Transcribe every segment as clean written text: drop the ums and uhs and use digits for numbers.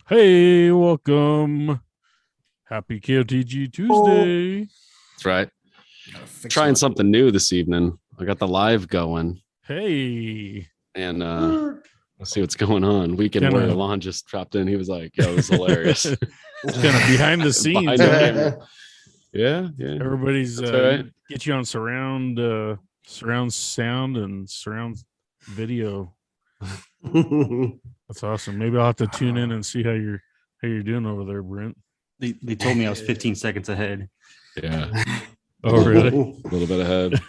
Hey, welcome. Happy KOTG Tuesday. That's right. Trying something new this evening. I got the live going. Hey. And let's see what's going on. Weekend Warrior Lawn just dropped in. He was like, yo, this is hilarious. It's kind of behind the scenes. Yeah. Everybody's right. Get you on surround sound and surround video. That's awesome. Maybe I'll have to tune in and see how you're doing over there, Brent. They told me I was 15 seconds ahead. Yeah. Oh, really? A little bit ahead.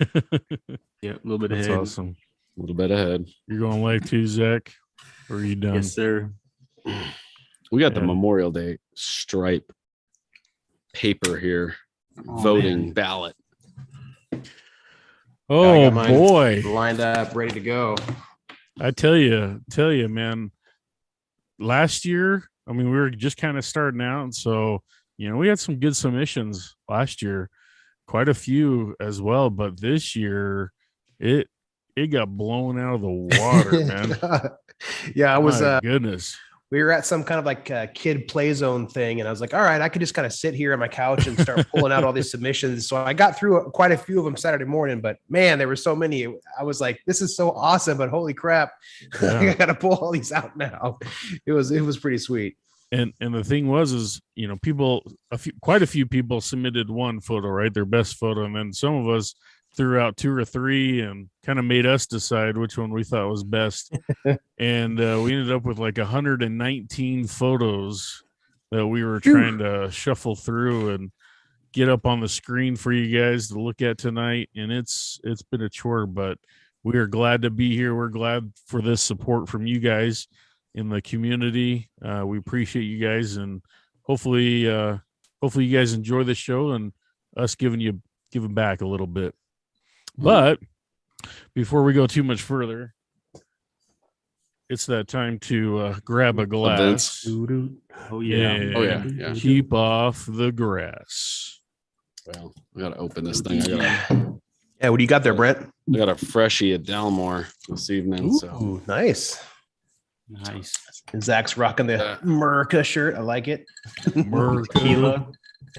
Yeah, a little bit That's ahead. Awesome. A little bit ahead. You're going live too, Zach? Or are you done? Yes, sir. We got the Memorial Day stripe paper here. Voting ballot. Oh, boy. Lined up, ready to go. I tell you, man, last year, I mean, we were just kind of starting out. And so, we had some good submissions last year, quite a few as well. But this year, it got blown out of the water, man. Yeah, I was, goodness. We were at some kind of like kid play zone thing. And I was like, all right, I could just kind of sit here on my couch and start pulling out all these submissions. So I got through quite a few of them Saturday morning, but man, there were so many. I was like, this is so awesome, but holy crap. Yeah. I got to pull all these out now. It was pretty sweet. And the thing was, quite a few people submitted one photo, right? Their best photo. And then some of us threw out two or three and kind of made us decide which one we thought was best. And we ended up with like 119 photos that we were trying to shuffle through and get up on the screen for you guys to look at tonight. And it's been a chore, but we are glad to be here. We're glad for this support from you guys in the community. We appreciate you guys, and hopefully you guys enjoy the show and us giving back a little bit. But before we go too much further, it's that time to grab a glass. Oh yeah. Keep off the grass. Well, I gotta open this thing. Yeah, what do you got there, Brent? I got a freshie at Dalmore this evening. Ooh, so nice. And Zach's rocking the Merca shirt. I like it. Tequila.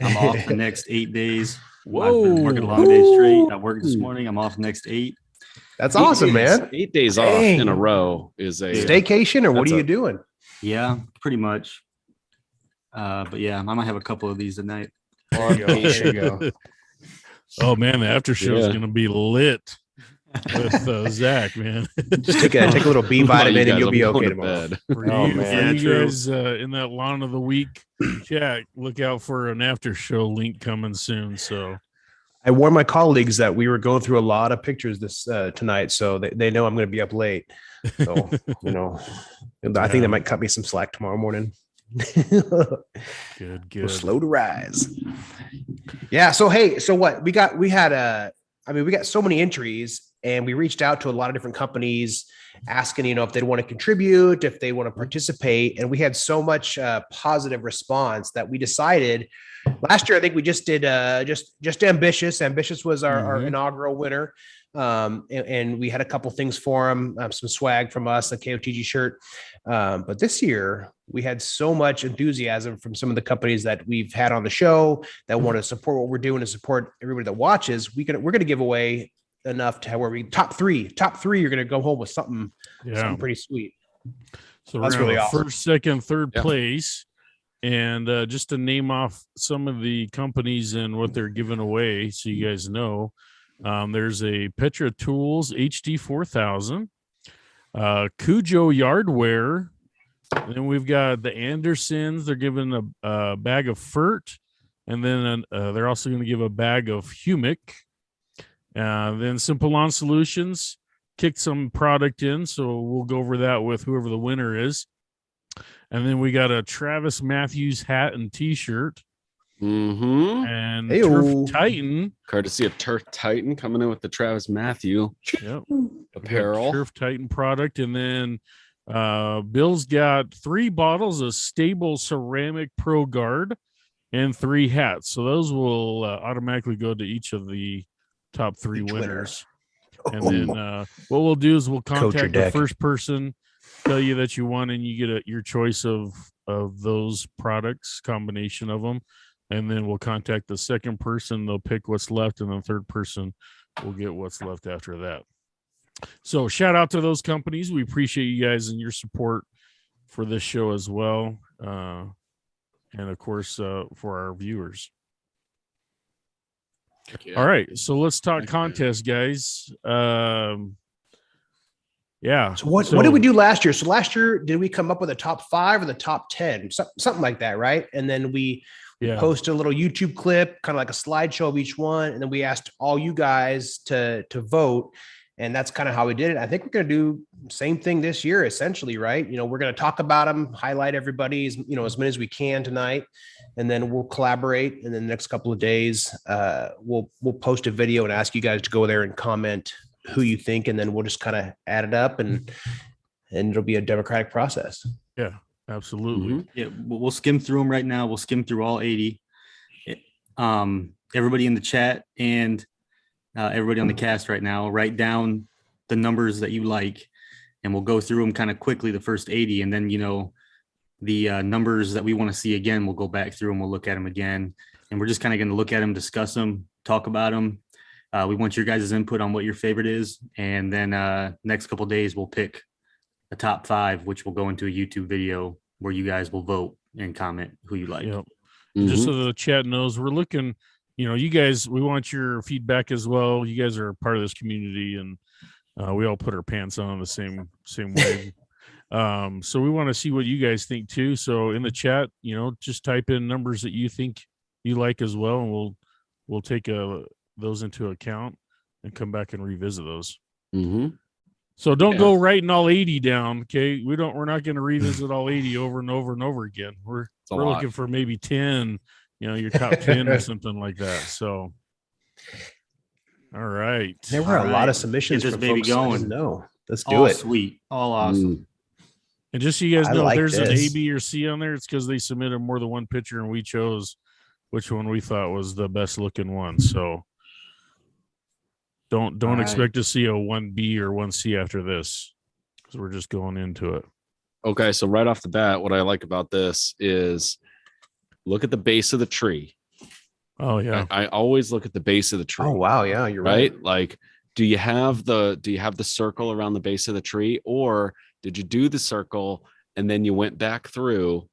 I'm off the next 8 days. Whoa. I've been working a long day straight. I worked this morning. I'm off next 8. That's awesome, man. 8 days off in a row is a staycation, or what are you doing? Yeah, pretty much. But yeah, I might have a couple of these tonight. There you go. Oh man, the after show is gonna be lit with Zach, man. Just take a little B vitamin and you'll be okay tomorrow. For you guys in that lawn of the week chat, look out for an after show link coming soon. So I warned my colleagues that we were going through a lot of pictures this tonight, so they know I'm going to be up late. So I think they might cut me some slack tomorrow morning. Good. We're slow to rise. Yeah. So what we got so many entries, and we reached out to a lot of different companies asking, if they'd want to contribute, if they want to participate. And we had so much positive response that we decided last year, I think we just did just Ambitious. Ambitious was our inaugural winner. And we had a couple things for him, some swag from us, a KOTG shirt. But this year we had so much enthusiasm from some of the companies that we've had on the show that want to support what we're doing and support everybody that watches. We're going to give away enough to where we top three, you're going to go home with something pretty sweet. So that's really awesome. First, second, third place. And just to name off some of the companies and what they're giving away, so you guys know, there's a Petra Tools HD 4000, Cujo Yardware, and then we've got the Andersons. They're giving a bag of Furt, and then they're also going to give a bag of Humic. Then Simple Lawn Solutions kicked some product in, so we'll go over that with whoever the winner is. And then we got a Travis Matthews hat and T-shirt. And Turf Titan, courtesy of Turf Titan, coming in with the Travis Matthew apparel. Turf Titan product. And then Bill's got 3 bottles of Stable Ceramic Pro Guard and 3 hats. So those will automatically go to each of the top 3 winners. And then what we'll do is we'll contact the first person, tell you that you won, and you get your choice of of those products, combination of them, and then we'll contact the second person. They'll pick what's left, and the third person will get what's left after that. So shout out to those companies. We appreciate you guys and your support for this show as well. And of course, for our viewers. Yeah. All right. So let's talk Thanks, contest, guys. Yeah. So what did we do last year? So last year, did we come up with a top 5 or the top 10? Something like that, right? And then we posted a little YouTube clip, kind of like a slideshow of each one. And then we asked all you guys to vote. And that's kind of how we did it. I think we're going to do the same thing this year, essentially, right? We're going to talk about them, highlight everybody, as many as we can tonight, and then we'll collaborate. And then the next couple of days, we'll post a video and ask you guys to go there and comment who you think, and then we'll just kind of add it up, and it'll be a democratic process. Yeah, absolutely. Mhm. Yeah, we'll skim through them right now. We'll skim through all 80. Everybody in the chat and everybody on the cast right now, write down the numbers that you like, and we'll go through them kind of quickly, the first 80, and then the numbers that we want to see again, we'll go back through and we'll look at them again, and we're just kind of going to look at them, discuss them, talk about them. We want your guys' input on what your favorite is, and then next couple of days we'll pick a top 5, which will go into a YouTube video where you guys will vote and comment who you like. Yep. Mhm. Just so the chat knows, we're looking, you guys, we want your feedback as well. You guys are part of this community, and we all put our pants on the same way. So we want to see what you guys think too. So in the chat, just type in numbers that you think you like as well, and we'll take those into account and come back and revisit those. Mhm. So don't go writing all 80 down. Okay. We're not going to revisit all 80 over and over and over again. We're a lot. looking for maybe 10, your top 10 or something like that. So, all right. There were a lot of submissions. Get this from baby folks I didn't going. know. Let's do All it. sweet, all awesome. And just so you guys I know, like if there's an A, this. B, or C on there, it's because they submitted more than one picture and we chose which one we thought was the best looking one. So don't All right. expect to see a 1B or 1C after this, because we're just going into it. Okay, so right off the bat, what I like about this is look at the base of the tree. Oh yeah. I always look at the base of the tree. Oh wow, yeah, you're right. Like, do you have the circle around the base of the tree, or did you do the circle and then you went back through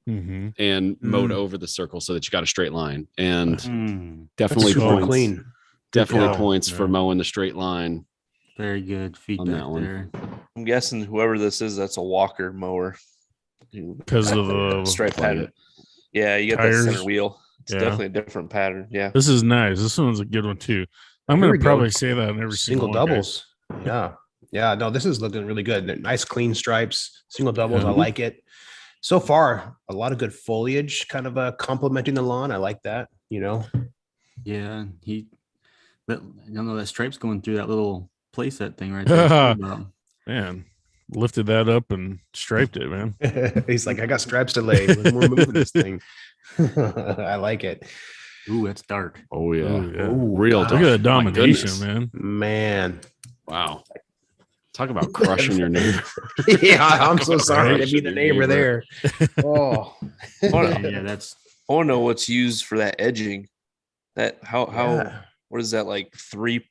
Mm-hmm. and mowed over the circle so that you got a straight line? And That's definitely super points. clean. Definitely call. points for Yeah. mowing the straight line. Very good feedback that one. there. I'm guessing whoever this is, that's a walker mower. Because of the stripe like pattern. it. Yeah, you get Tires. that center wheel. It's Yeah. definitely a different pattern. Yeah. This is nice. This one's a good one too. I'm Here going we to go. probably say that in every Single single one, doubles. Yeah. No, this is looking really good. They're nice, clean stripes, single doubles. Yeah. I like it. So far, a lot of good foliage, kind of complementing the lawn. I like that. Yeah, I don't know, that stripe's going through that little playset thing right there. Man, lifted that up and striped it, man. He's like, I got stripes to lay. We're moving this thing. I like it. Ooh, that's dark. Oh yeah. Ooh, yeah. Real Look dark. at the My domination, goodness. man. Man. Wow. Talk about crushing your neighbor. Yeah, I'm so sorry to Crushing be the your neighbor there. Oh. Yeah, that's I want to know what's used for that edging. That how Yeah. what is that, like three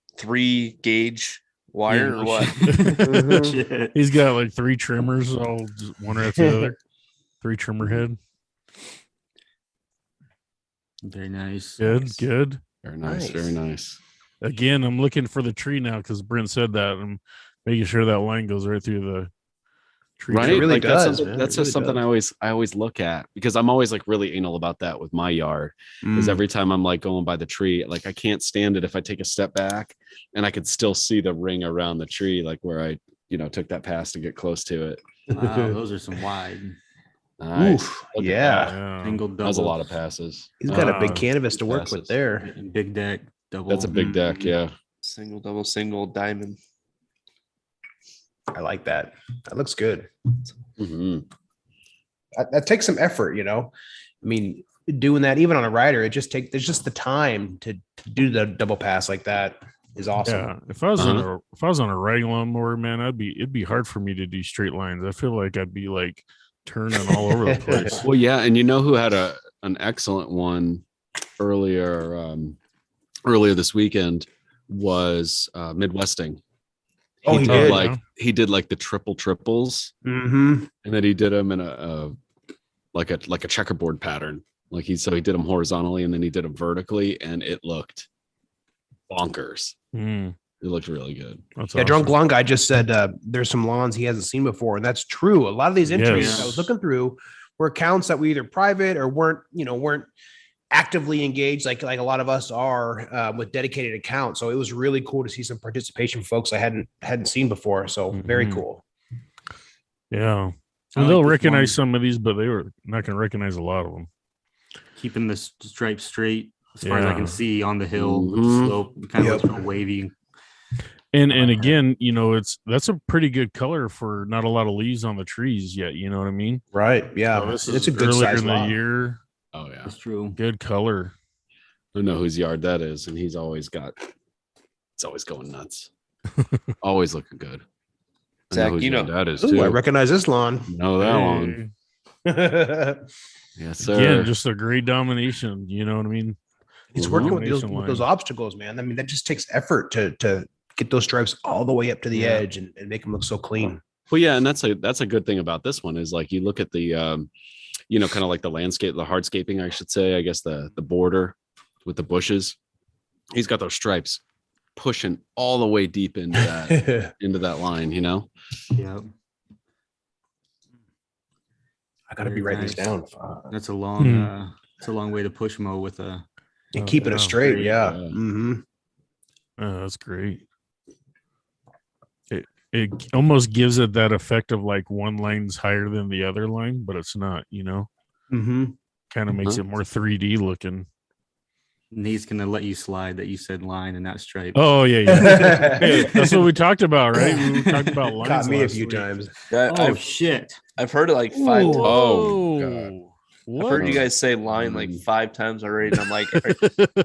gauge wire Yeah, or what? Mhm. shit. He's got like 3 trimmers, all just one right after the other. 3 trimmer head. Very nice. Good, good. Very nice. Very nice. Again, I'm looking for the tree now because Brent said that. I'm making sure that line goes right through the tree. Right. It really like does, that's something, man. that's It just really something does. I always look at, because I'm always like really anal about that with my yard. Because every time I'm like going by the tree, like I can't stand it if I take a step back and I could still see the ring around the tree, like where I, took that pass to get close to it. Wow, those are some wide. Nice. Oof, Look at yeah. that. Yeah. Single double. That was a lot of passes. He's got a big Uh, canvas to work with passes. there. Big deck, double. That's a big deck. Yeah. Single, double, single, diamond. I like that. That looks good. Mhm. That takes some effort, I mean, doing that even on a rider, there's just the time to do the double pass like that is awesome. Yeah, if I was on a riding lawnmower, man, it'd be hard for me to do straight lines. I feel like I'd be like turning all over the place. Well, yeah, and you know who had an excellent one earlier this weekend was Midwesting. Oh, he did. He did like the triples, Mm-hmm. and then he did them in a checkerboard pattern. Like he did them horizontally, and then he did them vertically, and it looked bonkers. Mm, It looked really good. that's Yeah, awesome. Drunk Lawn Guy just said there's some lawns he hasn't seen before, and that's true. A lot of these entries Yes. I was looking through were accounts that were either private or weren't actively engaged like a lot of us are with dedicated accounts. So it was really cool to see some participation, folks I hadn't seen before. So very Mhm. cool. Yeah. I And they'll like this recognize one. some of these, but they were not going to recognize a lot of them. Keeping the stripe straight as far as I Yeah. can see on the hill with Mhm. the slope. It kind of Yep. looks real wavy. And I like that. again, that's a pretty good color for not a lot of leaves on the trees yet. You know what I mean? Right. Yeah. So this it's is a good earlier size in the lot. year. Oh yeah, That's true. Good color. I know whose yard that is, and it's always going nuts. Always looking good. I Zach, whose you yard know- that is Ooh, too. I recognize this lawn. Know that one. Hey. Yes, sir. Again, just a great domination. You know what I mean? He's Mhm. working with those, Domination with those line. obstacles, man. I mean, that just takes effort to get those stripes all the way up to the Yeah. edge and make them look so clean. Well, yeah, and that's a good thing about this one is like you look at the kind of like the landscape, the hardscaping, I should say, I guess the border with the bushes. He's got those stripes pushing all the way deep into that into that line, you know. Yeah. I gotta be Very writing these nice. down. That's a long Hmm. it's a long way to push mow with a And Oh, keeping yeah. it straight. Great. Yeah. Yeah. Mm-hmm. That's great. It almost gives it that effect of like one line's higher than the other line, but it's not, Mm-hmm. kind of makes it more 3D looking. and he's gonna let you slide that you said line and not stripe. Oh, yeah. Yeah. Hey, that's what we talked about, right? We talked about lines. Caught me a last few week. times. Yeah, Oh shit. I've heard it like 5 times. Oh, God. I've What? heard you guys say line like 5 times already, and I'm like, did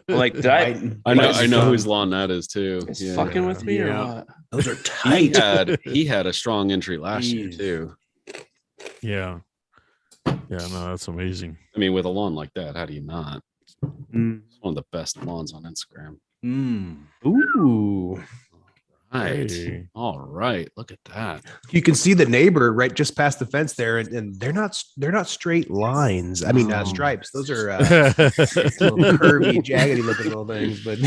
Biting- I know biting I know tongue. whose lawn that is too. It's Yeah. fucking with me Yeah. or what? Those are He tight. had a strong entry last year Jeez. too. Yeah. Yeah, no, that's amazing. I mean, with a lawn like that, how do you not? Mm. It's one of the best lawns on Instagram. Mm. Ooh. Right. Hey. All right. Look at that. You can see the neighbor right just past the fence there, and they're not straight lines. I mean, No. stripes. Those are So, curvy, jaggedy looking little things. But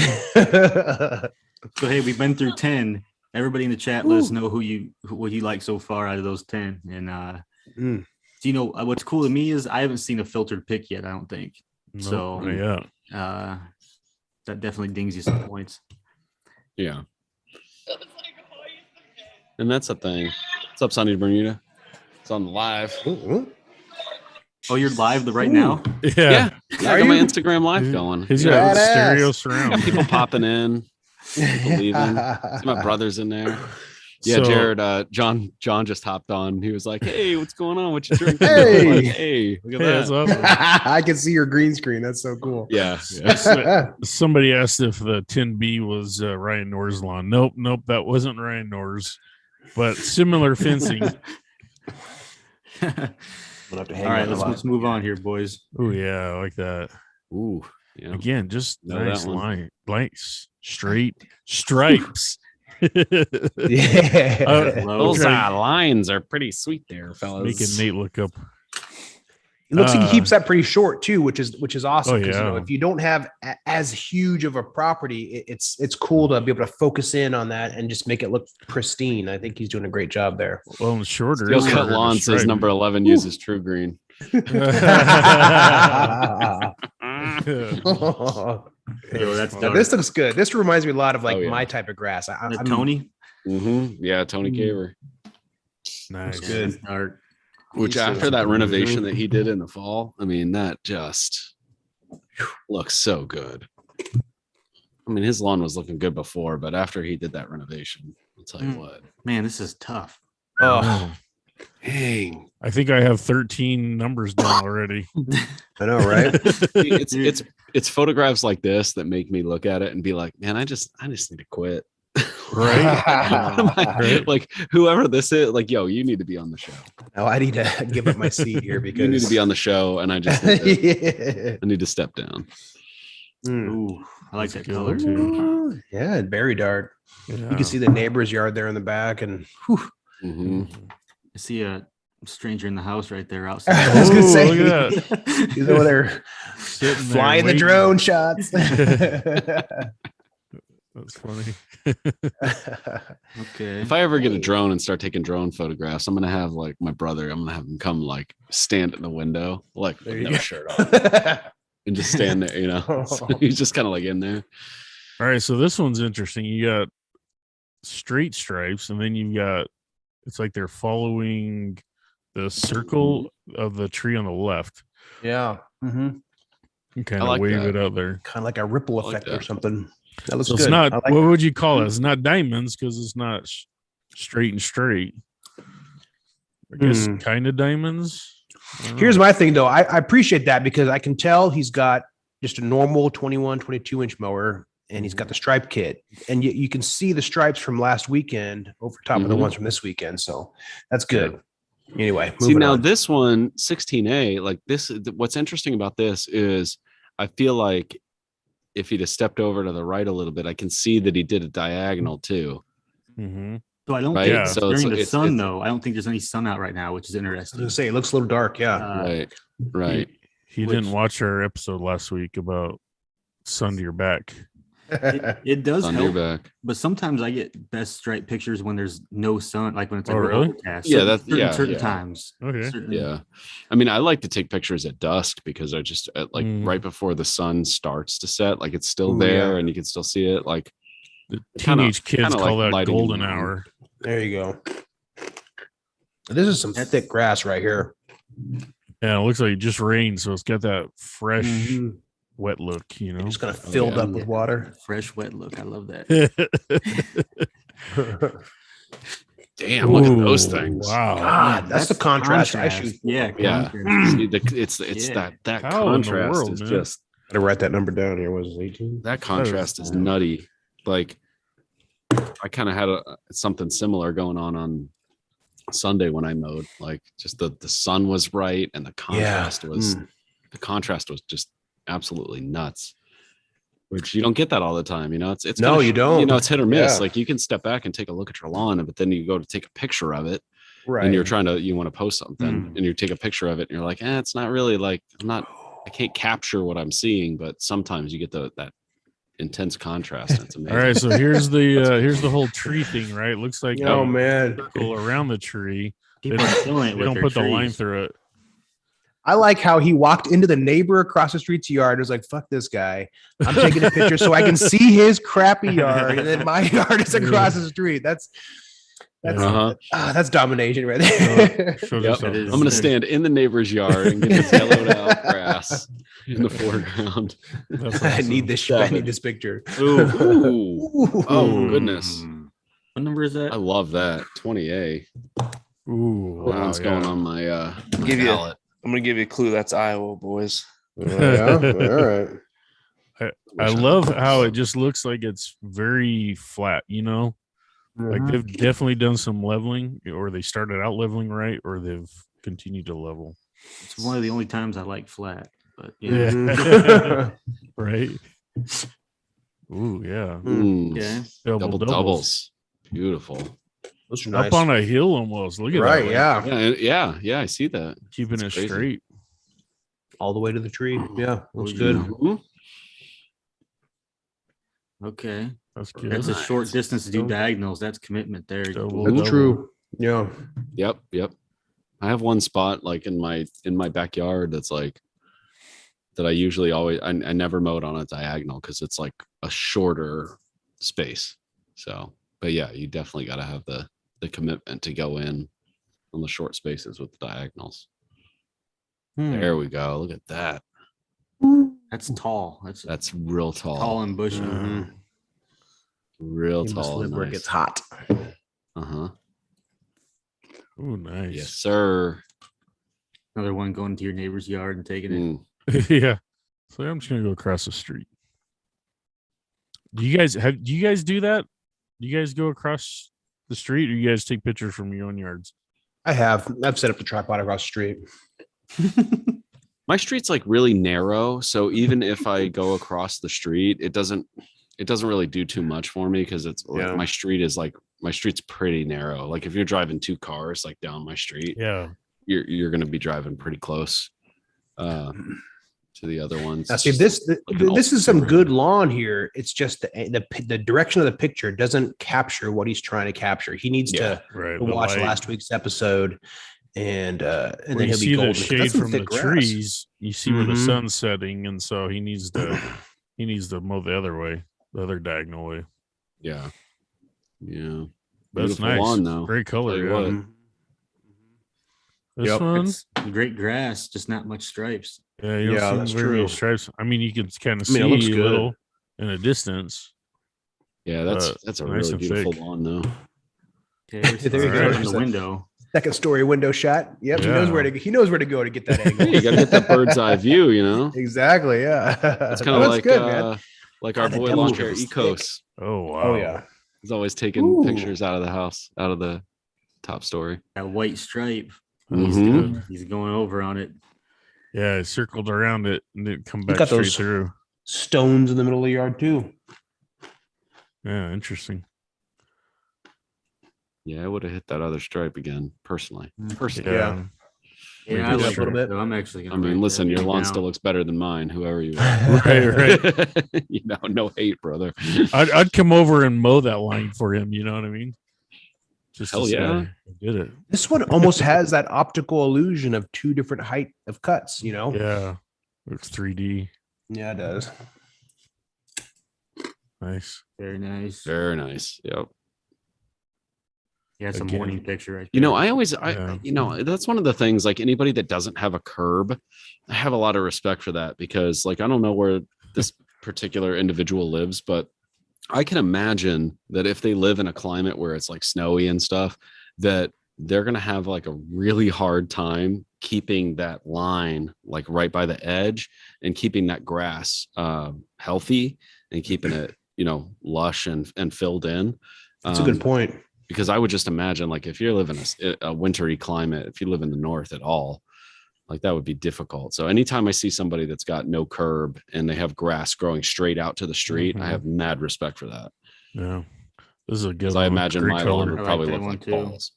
so hey, we've been through 10. Everybody in the chat, let us know what you like so far out of those 10. And Mm. so, what's cool to me is I haven't seen a filtered pick yet, I don't think. Nope, So- not yet. That definitely dings you some points. Yeah. And that's the thing. What's up, Sonny Bermuda? It's on the live. Ooh. Oh, you're live right now? Yeah. I Are got my you? Instagram live going. He's Yeah. got Badass. stereo Got surround. people popping in. People leaving. See my brother's in there. Yeah, So- Jared. John just hopped on. He was like, "Hey, what's going on? What you drinking?" Hey. I'm like, hey, look at Hey, that. that's awesome. I can see your green screen. That's so cool. Yeah, yeah. Somebody asked if the 10B was Ryan Nor's lawn. Nope, that wasn't Ryan Nor's, but similar fencing. All right, let's move on here, boys. Oh yeah, I like that. Ooh, yeah. Again, just Know that nice one. line, blanks, straight stripes. Yeah. Those Okay. lines are pretty sweet there, fellas. Making Nate look up. It looks like he keeps that pretty short too, which is awesome. Oh, 'Cause, yeah. if you don't have as huge of a property, it's cool to be able to focus in on that and just make it look pristine. I think he's doing a great job there. Well, and shorter. Steel it's Cut harder to Lawn says stripe. number 11 uses True Green. Yo, that's Now, dark. this looks good. This reminds me a lot of like Oh, yeah. my type of grass. I'm Tony. Yeah, Tony Caver. Nice. good. That's dark. Which He says after that True renovation that he did in the fall, I mean, that just looks so good. I mean, his lawn was looking good before, but after he did that renovation, I'll tell you Mm. what. Man, this is tough. Oh, Dang. I think I have 13 numbers done already. I know, right? It's photographs like this that make me look at it and be like, man, I just need to quit. Right. Like whoever this is, like, yo, you need to be on the show. No, I need to give up my seat here because You need to be on the show, and I just need to, yeah. I need to step down. Ooh, I like That's that good color too. too. Yeah, and berry dart. Yeah. You can see the neighbor's yard there in the back, and whew, Mhm. I see a stranger in the house right there I outside. was gonna Ooh, say look at that. he's over there Sitting there flying the waiting. drone shots. That's funny. Okay. If I ever get a drone and start taking drone photographs, I'm gonna have like my brother. I'm gonna have him come like stand in the window, like There with you no go. shirt on, and just stand there. You know, so he's just kind of like in there. All right, so this one's interesting. You got straight stripes, and then you got it's like they're following the circle of the tree on the left. Yeah. Mm-hmm. You kind I of like wave that. it out there. Kind of like a ripple I like effect or that. something. That looks So good. it's not I like what that. would you call it? It's not diamonds because it's not straight and straight. I guess Hmm. kind of diamonds. I don't Here's know. my thing though. I appreciate that because I can tell he's got just a normal 21, 22 inch mower and he's got the stripe kit. And you can see the stripes from last weekend over top of the Mhm. ones from this weekend. So that's good. Anyway, See, moving now on. this one, 16A, like this, what's interesting about this is I feel like if he'd have stepped over to the right a little bit, I can see that he did a diagonal too. Mhm. So I don't Right? think Yeah. it's So during the it's- sun it's- though. I don't think there's any sun out right now, which is I was interesting. gonna say it looks a little dark. Yeah. Right. Right. He didn't Which- watch our episode last week about sun to your back. It does On your help, back. but sometimes I get best stripe pictures when there's no sun, like when it's like Oh, real really? overcast. Yeah, Certain- that's- certain, yeah, certain yeah. times. Okay. Certain- Yeah. I mean, I like to take pictures at dusk because I just like Mm. right before the sun starts to set, like it's still Ooh, there yeah. and you can still see it. Like The kinda- teenage kids kinda call like that lighting golden the moon. hour. There you go. This is some That's- thick grass right here. Yeah, it looks like it just rained, so it's got that fresh, Mhm. wet look. You know. It's kind of filled yeah. up with water. fresh, wet look. I love that. damn, look at those Ooh, things. Wow. God, that's the contrast I shoot for. Yeah, Yeah. contrast. See, it's Yeah. that How in the contrast world, is man? just Gotta write that number down here. Was it 18? that contrast is nutty. Like I kind of had something similar going on Sunday when I mowed. Like just the sun was right and the contrast was the contrast was just absolutely nuts. Which you don't get that all the time, you know. It's No, kinda you don't. You know, it's hit or miss. Yeah. Like you can step back and take a look at your lawn, but then you go to take a picture of it, Right. and you want to post something, and you take a picture of it, and you're like, it's not really like I can't capture what I'm seeing, but sometimes you get that intense contrast. And it's amazing. All right, so here's the whole tree thing, right? It looks like Oh a man. circle around the tree. People are killing it They with don't their put the line trees. through it. I like how he walked into the neighbor across the street's yard. Was like, fuck this guy. I'm taking a picture so I can see his crappy yard, and then my yard is across the street. That's Uh-huh. that's domination right there. Show Yep. yourself. That is- I'm gonna stand in the neighbor's yard and get this yellowed out grass in the foreground. That's I awesome. need this shot. I need this picture. Ooh. Oh goodness. What number is that? I love that. 20A. Ooh, That one's going on my my Give you- ballot. I'm gonna give you a clue. That's Iowa, boys. Yeah. All right. I Wish love knew. how it just looks like it's very flat, you know? Like they've definitely done some leveling, or they started out leveling right, or they've continued to level. It's one of the only times I like flat. But yeah. Yeah. Mhm. Right? Ooh, yeah. Mm, Okay. double doubles. Beautiful. Those are nice. Up on a hill almost. Look at Right. that. Yeah. Yeah, I see that. Keeping That's it crazy. straight. All the way to the tree. Yeah. Looks Oh, good. yeah. Mhm. Okay. That's good. That's a short Nice. distance to do diagonals. That's commitment there. Double. That's Double. true. Yeah. Yep. I have one spot like in my backyard that's like that I usually always I never mowed on a diagonal because it's like a shorter space. So, but yeah, you definitely got to have the commitment to go in on the short spaces with the diagonals. There we go. Look at that. That's tall. That's Real tall. tall and bushy. Mhm. Real You must tall. live And where it nice. gets hot. Uh-huh. Ooh, nice. Yes, sir. Another one going to your neighbor's yard and taking it. Mm. Yeah. So I'm just gonna go across the street. Do you guys do that? Do you guys go across the street, or you guys take pictures from your own yards? I've set up the tripod across the street. My street's like really narrow, so even if I go across the street, it doesn't really do too much for me because it's like Yeah. my street's pretty narrow. Like if you're driving 2 cars like down my street, Yeah. you're going to be driving pretty close to the other ones. Now, see, It's this just like an this is some ultimate good lawn here. It's just the direction of the picture doesn't capture what he's trying to capture. He needs to Right. watch light. last week's episode, and Where then you he'll see be the golden. 'cause shade that's some from the thick grass. trees. You see where the Mhm. sun's setting, and so he needs to mow the other way, the other diagonal way. Yeah. That's Beautiful nice. lawn, though. Great color. Tell you Yeah. what. Mhm. This Yep. one, It's great grass, just not much stripes. yeah, you don't Yeah, see that's very many true. stripes. I mean, you can kind of I mean, see it looks a good. little in a distance. Yeah, that's a nice really and beautiful thick. lawn, though. Okay, there's There you the go. from There's the a- window. Second story window shot. Yep, he knows where Yeah. to go to get that angle. Hey, you got to get that bird's eye view, you know. Exactly. Yeah, It's kind of like good, man. like our God, the boy devil's lawn care is thick. Ecos. Oh wow. Oh yeah. He's always taking Ooh. pictures out of the house, out of the top story. That white stripe. That's Mhm. good. He's going over on it. Yeah, it circled around it and didn't come He's back got straight those- through. Stones in the middle of the yard too. Yeah, interesting. Yeah, I would have hit that other stripe again, personally. Personally. Yeah. Yeah, Maybe I a like little it. bit. So I'm actually I gonna. mean, write listen, that your lawn down. still looks better than mine, whoever you are. Right. You know, no hate, brother. I'd come over and mow that line for him. You know what I mean? Just Hell to say yeah. I did it. This one almost has that optical illusion of 2 different height of cuts. You know. Yeah. Looks 3D. Yeah, it does. Nice. Very nice. Very nice. Yep. Yeah, it's a Again. morning picture right You know, there. I always, Yeah. you know, that's one of the things, like anybody that doesn't have a curb, I have a lot of respect for that because, like, I don't know where this particular individual lives, but I can imagine that if they live in a climate where it's like snowy and stuff, that they're going to have like a really hard time keeping that line like right by the edge and keeping that grass healthy and keeping it, you know, lush and filled in. That's a good point. Because I would just imagine, like, if you're living a wintry climate, if you live in the north at all, like that would be difficult. So anytime I see somebody that's got no curb and they have grass growing straight out to the street, I Mhm. have mad respect for that. Yeah. This is a good Because one. I imagine Great my color. lawn I would like probably that look one like too. balls.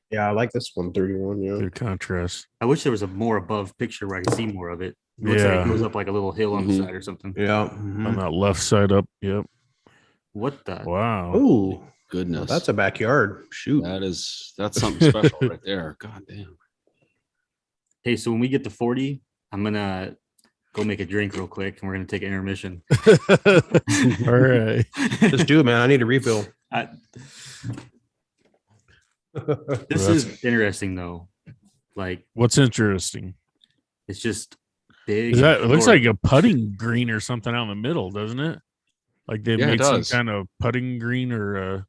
Yeah, I like this 131. Yeah. Good contrast. I wish there was a more above picture where I could see more of it. It looks like Yeah. it goes up like a little hill on the Mhm. side or something. Yeah. On that left side up. Yep. What the? Wow. Oh, Goodness. that's a backyard. Shoot. That's something special right there. God damn. Hey, so when we get to 40, I'm gonna go make a drink real quick, and we're gonna take an intermission. All right. Just do it, man. I need a refill. This is interesting though. Like What's interesting? it's just big. Is that and it looks short. like a putting green or something out in the middle, doesn't it? Like they Yeah, it made some does. kind of putting green or a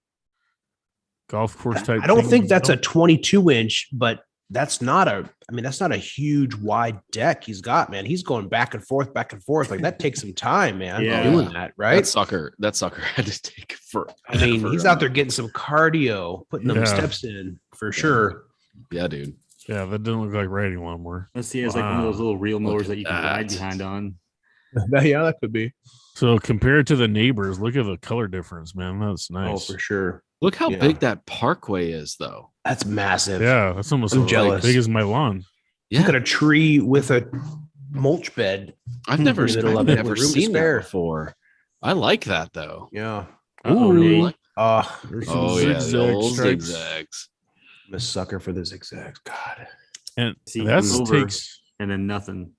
golf course type. I don't thing in think the that's a middle. 22 inch, but that's not a huge wide deck he's got, man. He's going back and forth. Like that takes some time, man. Yeah. Doing that, right? That sucker had to take for. I mean, he's out there getting some cardio, putting them Yeah. steps in for sure. Yeah, dude. Yeah, that doesn't look like riding lawnmower. Let's see, it's like one of those Wow. little reel mowers at that you can ride that. behind on. Yeah, that could be. So compared to the neighbors, look at the color difference, man. That's Oh, nice. for sure. Look how Yeah. big that parkway is, though. That's massive. Yeah, that's almost I'm like jealous. big as my lawn. Look at a tree with a mulch bed. I've never, in the middle I've of it never with room to seen that spare. before. I like that though. Yeah. Uh-oh, Ooh. Nate. There's some Oh yeah, the zigzag old stripes. zigzags. I'm a sucker for the zigzags. God. And See, that over. takes And then nothing.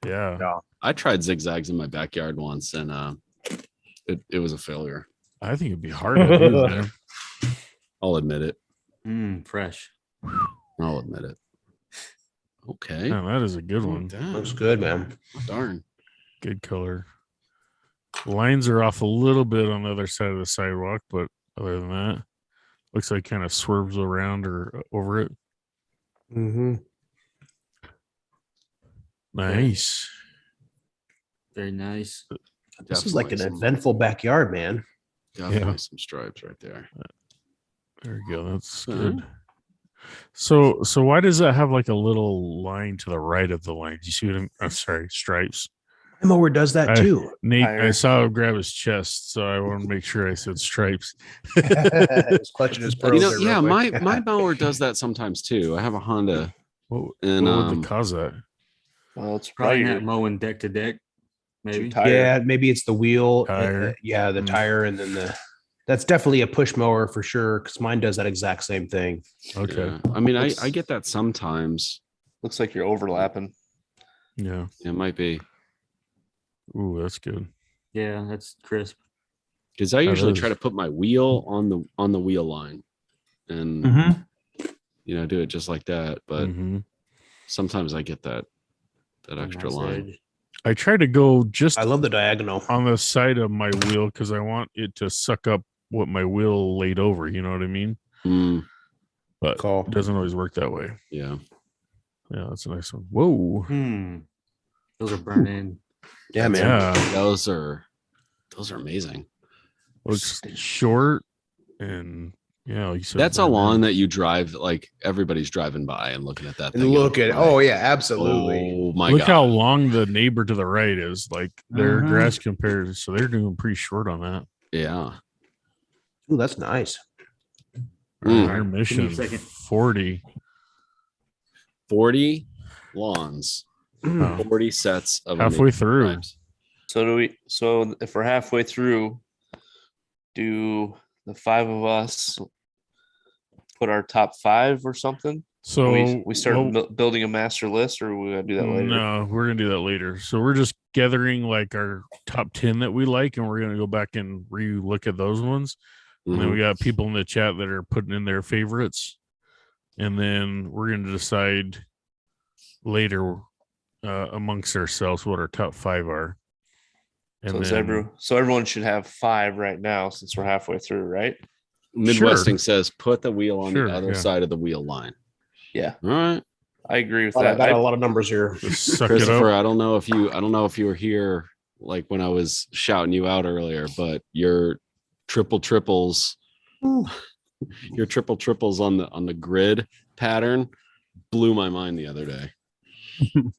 yeah. I tried zigzags in my backyard once, and it was a failure. I think it'd be hard to do, man. I'll admit it. Fresh. I'll admit it. Okay. Man, that is a good one. Damn. Looks good, man. Darn. Good color. Lines are off a little bit on the other side of the sidewalk, but other than that, looks like kind of swerves around or over it. Mm-hmm. Nice. Very nice. This is like an Definitely some- eventful backyard, man. Definitely some stripes right there. There we go. That's Uh-huh. good. So why does that have like a little line to the right of the line? Do you see what I'm sorry, stripes. My mower does that too. Nate, I Higher. saw him grab his chest, so I want to make sure I said stripes. He's clutching his pearls. You know, there yeah, real quick. my mower does that sometimes too. I have a Honda, What and would cause that? Well, it's Probably probably not mowing deck to deck. Maybe. tired. Yeah, maybe it's the wheel. Tire. Yeah, the Mm. tire, and then that's definitely a push mower for sure. Because mine does that exact same thing. Okay. yeah. I mean, I Looks- get that sometimes. Looks like you're overlapping. Yeah. It might be Ooh, that's good. Yeah, that's crisp. because I That usually is. try to put my wheel on the wheel line, and do it just like that. But Mhm. sometimes I get that extra Nice line. edge. I try to go just I love the diagonal. on the side of my wheel because I want it to suck up what my wheel laid over. You know what I mean? Mm, But Call. it doesn't always work that way. yeah. Yeah, that's a nice one. Whoa. Those are burnt in. Yeah, man. Yeah. Those are amazing. Looks short and yeah, like you said, That's a burned lawn in. that you drive, like everybody's driving by and looking at that And thing. look at like, oh yeah, absolutely. oh my Look god. how long the neighbor to the right is. Like their Mhm. grass compares, so they're doing pretty short on that. Yeah. Ooh, that's nice. Mm. Our Give me a mission second. 40. 40 lawns, Oh, 40 sets of halfway amazing through. stripes. So if we're halfway through, do the 5 of us put our top 5 or something? So we start well, building a master list, or we gotta do that later? no, we're gonna do that later. So we're just gathering like our top 10 that we like, and we're gonna go back and re-look at those ones. And then we got people in the chat that are putting in their favorites. And then we're gonna decide later amongst ourselves what our top 5 are. And So everyone should have 5 right now since we're halfway through, right? Midwesting says put the wheel on Sure, the other yeah. side of the wheel line. Yeah, All right. I agree with I that. got a lot of numbers here. just suck it Christopher, up. I don't know if you were here like when I was shouting you out earlier, but your triple triples on the grid pattern blew my mind the other day. I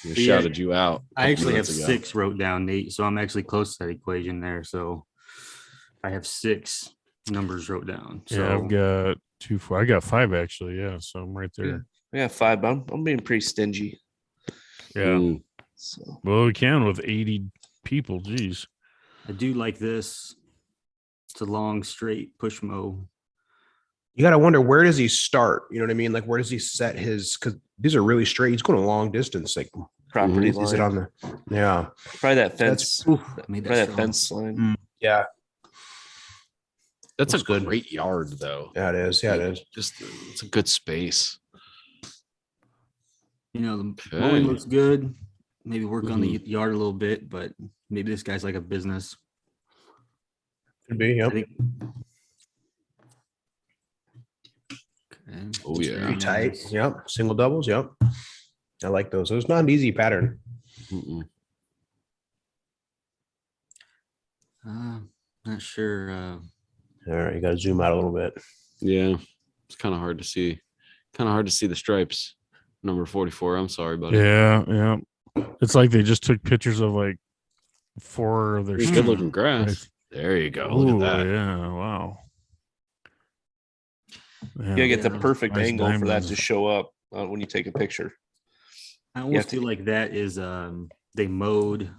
Yeah. shouted you out. a I couple actually have minutes ago. 6 wrote down, Nate. So I'm actually close to that equation there. So I have 6 numbers wrote down. So Yeah, I've got 2. I got 5 actually. Yeah, so I'm right there. I got 5, but I'm being pretty stingy. Yeah. Mm. So Well, we can with 80 people. Geez. I do like this. It's a long, straight push mow. You got to wonder, where does he start? You know what I mean? Like, where does he set his? Because these are really straight. He's going a long distance. Like, property Mhm. line. is it on the? Yeah, Probably that fence. Oof, that made Probably that that strong. fence line. yeah, That's Looks a good. great yard, though. yeah, it is. Yeah, it is. Just it's a good space. You know, the Okay. mowing looks good. Maybe work on the Mhm. yard a little bit, but maybe this guy's like a business. Could be. I Yep. think. Okay. Oh yeah. Pretty tight. Yep. Single doubles. Yep. I like those. So it's not an easy pattern. Mm-mm. Not sure. All right, you got to zoom out a little bit. Yeah, it's kind of hard to see. Kind of hard to see the stripes. Number 44. I'm sorry, buddy. Yeah, yeah. It's like they just took pictures of like 4 of their Pretty street- good looking grass. Nice. There you go. Ooh, Look at that. yeah, wow. You gotta get the Yeah, perfect nice angle for that to diamonds. show up when you take a picture. I almost to- feel like that is they mowed,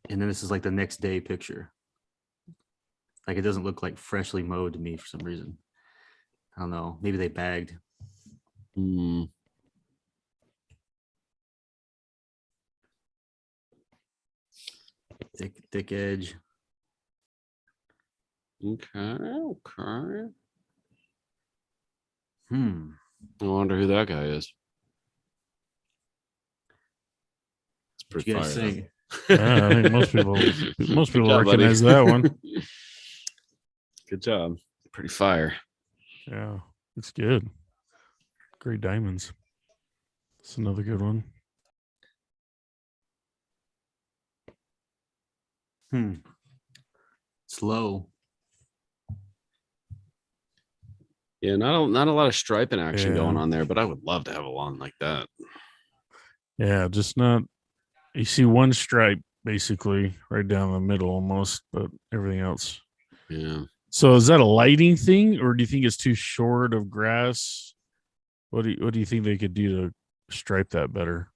and then this is like the next day picture. Like it doesn't look like freshly mowed to me for some reason. I don't know. Maybe they bagged. Hmm. Thick edge. Okay. Okay. I I wonder who that guy is. It's What pretty you guys fire. think? Yeah, I think most people Good people job, buddy. recognize that one. Good job. Pretty fire. Yeah, it's good. Great diamonds. It's another good one. Slow. Yeah, not a lot of striping action Yeah. going on there, but I would love to have a lawn like that. Yeah, just not. You see one stripe basically right down the middle almost, but everything else. Yeah. So is that a lighting thing, or do you think it's too short of grass? What do you think they could do to stripe that better?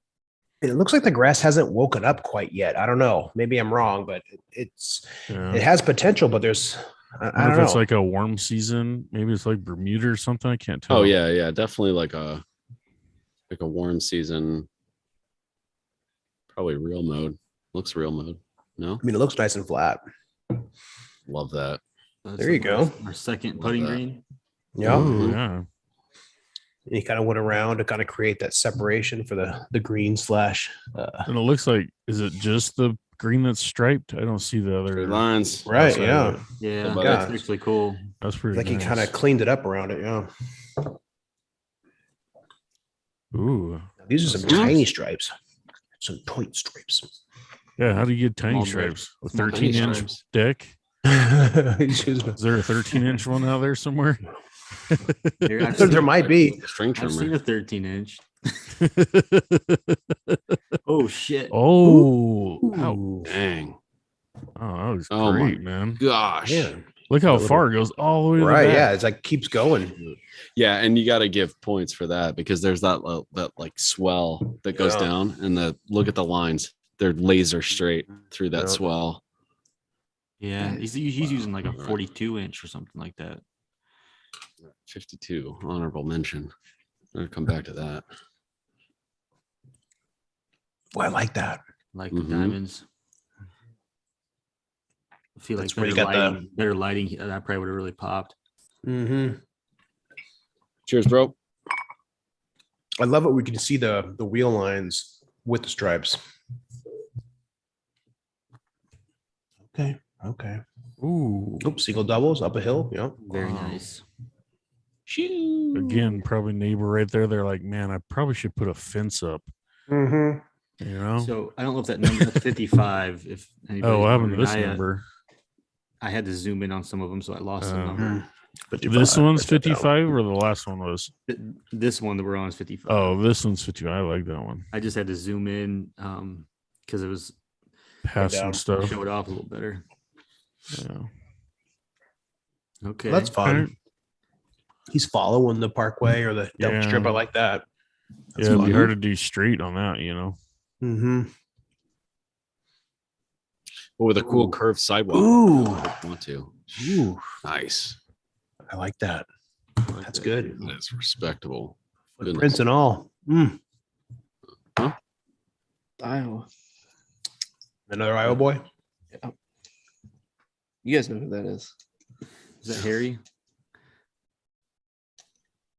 It looks like the grass hasn't woken up quite yet. I don't know. Maybe I'm wrong, but it Yeah. has potential. But there's I I wonder don't if it's know. like a warm season. Maybe it's like Bermuda or something. I can't tell. Oh yeah, definitely like a warm season. Probably real mode. Looks real mode. No, I mean, it looks nice and flat. love that. There you go. Our second Love putting that. green. Yeah. Ooh, Mhm. yeah. And he kind of went around to kind of create that separation for the green slash. And it looks like, is it just the green that's striped? I don't see the other. Straight lines. Right. outside of Yeah. it. Yeah, How about that's that? actually cool. That's pretty Like he nice. kind of cleaned it up around it. Yeah. Ooh. These are some That's nice. tiny stripes. Some tight stripes. Yeah. How do you get tiny Small stripes? A Small 13-inch stripes. deck? He's using Is there a 13-inch one out there somewhere? Here, I've there might be. String I've seen trimmer. a 13-inch. Oh shit! Oh, ow. Ooh. Dang. Oh, that was Oh, my great, man. Gosh. Man. Look how Little- far it goes all the way to Right. the back. Yeah. It's like keeps going. Yeah, and you got to give points for that because there's that like swell that goes Yeah. down, and look at the lines. They're laser straight through that Yeah. swell. Yeah, he's using like a 42-inch or something like that. 52 honorable mention. I'll come back to that. Oh, I like that. Like Mhm. the diamonds. I feel like That's where you better got the- lighting, better lighting. That probably would have really popped. Mm-hmm. Cheers, bro. I love it. We can see the wheel lines with the stripes. Okay. Okay. Ooh. Oops. Single doubles up a hill. Yeah. Very Wow. nice. Again, probably neighbor right there. They're like, man, I probably should put a fence up. Mm-hmm. You know? So I don't know if that number is 55. If anybody's Oh, what happened to wondering. this I, number? I had to zoom in on some of them, so I lost the number. This one's 55 or the last one was? This one that we're on is 55. Oh, this one's 55. I like that one. I just had to zoom in because it was Past some down. stuff. show it off a little better. Yeah. Okay. That's fun. Alright. He's following the parkway or the dump Yeah. strip. I like that. Yeah, it'd be fun. hard to do straight on that, you know. Mm-hmm. But with a cool Ooh. curved sidewalk. Ooh. I want to. Ooh. Nice. I like that. That's good. That's respectable. Goodness. Footprints and all. Mm. Iowa. Another Iowa boy. You guys know who that is. Is that Harry?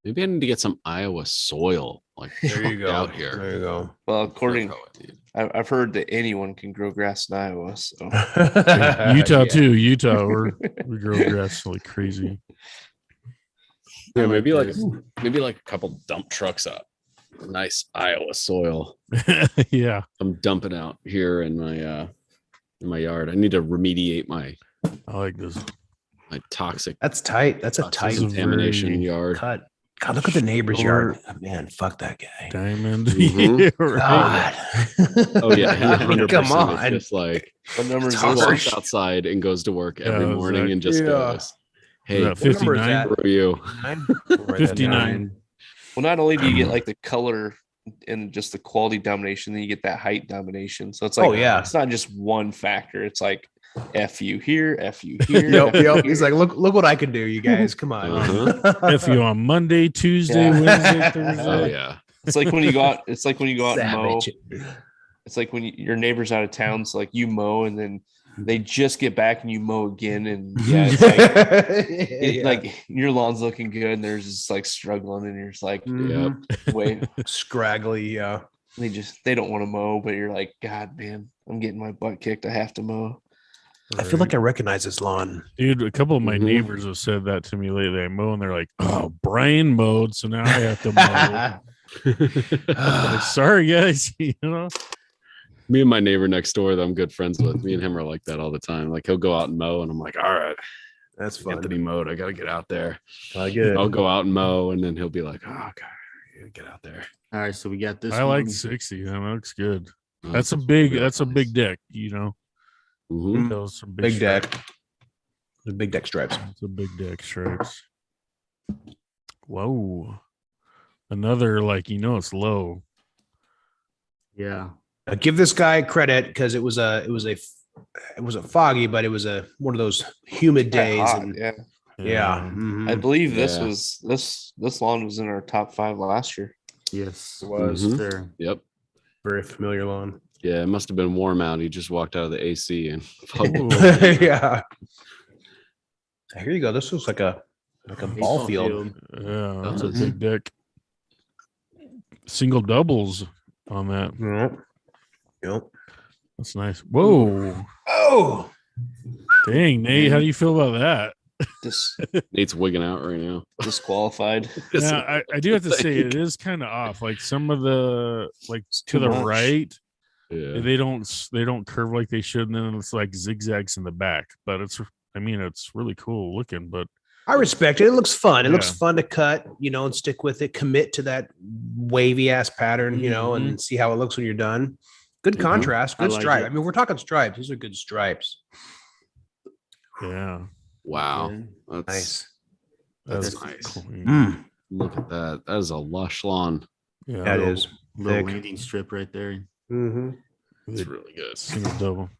Maybe I need to get some Iowa soil like There you go. out here. There you go. Well, according, That's all I need. I've heard that anyone can grow grass in Iowa. So Utah Yeah. too. Utah, we grow grass like crazy. Yeah, I maybe like this. maybe like a couple dump trucks up. Nice Iowa soil. Yeah. I'm dumping out here in my yard. I need to remediate my I like this. toxic That's tight. That's a toxic tight is a contamination very yard. cut. God, look at the neighbor's yard. Man, fuck that guy. Diamond. Mhm. Yeah, right. God. Oh yeah, I mean, 100%. come It's on. just like what number is It's he this? hard. walks outside and goes to work every Yeah, morning Zach. and just Yeah. goes, "Hey, Is that What number is 59? that? where are you?" 59. Well, not only do you get like the color and just the quality domination, then you get that height domination. So it's like, Oh, yeah. it's not just one factor. It's like F you here, F you here. Yep, F you yep. He's here. like, look what I can do, you guys. Come on. If you on Monday, Tuesday, Yeah. Wednesday, Oh Thursday. yeah, It's like when you go out. It's like when you go out and mow. Savage. It's like when your neighbor's out of town, so like you mow and then they just get back and you mow again, and yeah, it's like Yeah. like your lawn's looking good and they're just like struggling, and you're just like, Mhm. wait, Scraggly. Yeah. they don't want to mow, but you're like, God, man, I'm getting my butt kicked. I have to mow. I feel like I recognize this lawn. Dude, a couple of my Mhm. neighbors have said that to me lately. I mow and they're like, "Oh, Brian mowed, so now I have to mow." I'm like, sorry, guys. You know, me and my neighbor next door that I'm good friends with, me and him are like that all the time. Like he'll go out and mow, and I'm like, "All right, That's fun. Anthony mode. I got to get out there. Good. I'll go out and mow, and then he'll be like, "Oh, God, I gotta get out there." All right, so we got this. I like 60. That looks good. That's a big deck, you know. Mhm. Those some Big stripes. deck. The big deck stripes. It's a big deck stripes. Whoa. Another it's low. Yeah. Give this guy credit because it was a foggy, but it was one of those humid days. Hot, And yeah. yeah. I believe this Yeah. was this lawn was in our top 5 last year. Yes. It was. Mhm. Sure. Yep. Very familiar lawn. Yeah, it must have been warm out. He just walked out of the AC and Yeah. Here you go. This looks like a ball field. Yeah, that's Does. a big deck. Single doubles on that. Yep. That's nice. Whoa. Oh. Dang, Nate, how do you feel about that? This Nate's wigging out right now. disqualified. Yeah, I do have to say it is kind of off. Like some of the to too the much. right, Yeah. they don't curve like they should, and then it's like zigzags in the back. But it's really cool looking. But I respect it. It looks fun. It looks Yeah. fun to cut, and stick with it. Commit to that wavy ass pattern, and see how it looks when you're done. Good contrast. I Good like stripe. it. I mean, we're talking stripes. These are good stripes. yeah, Wow. Yeah. That's Nice. That's That's nice. clean. Look at that. That is a lush lawn. Yeah, That is Little thick. landing strip right there. Mm-hmm. It's really good. single double,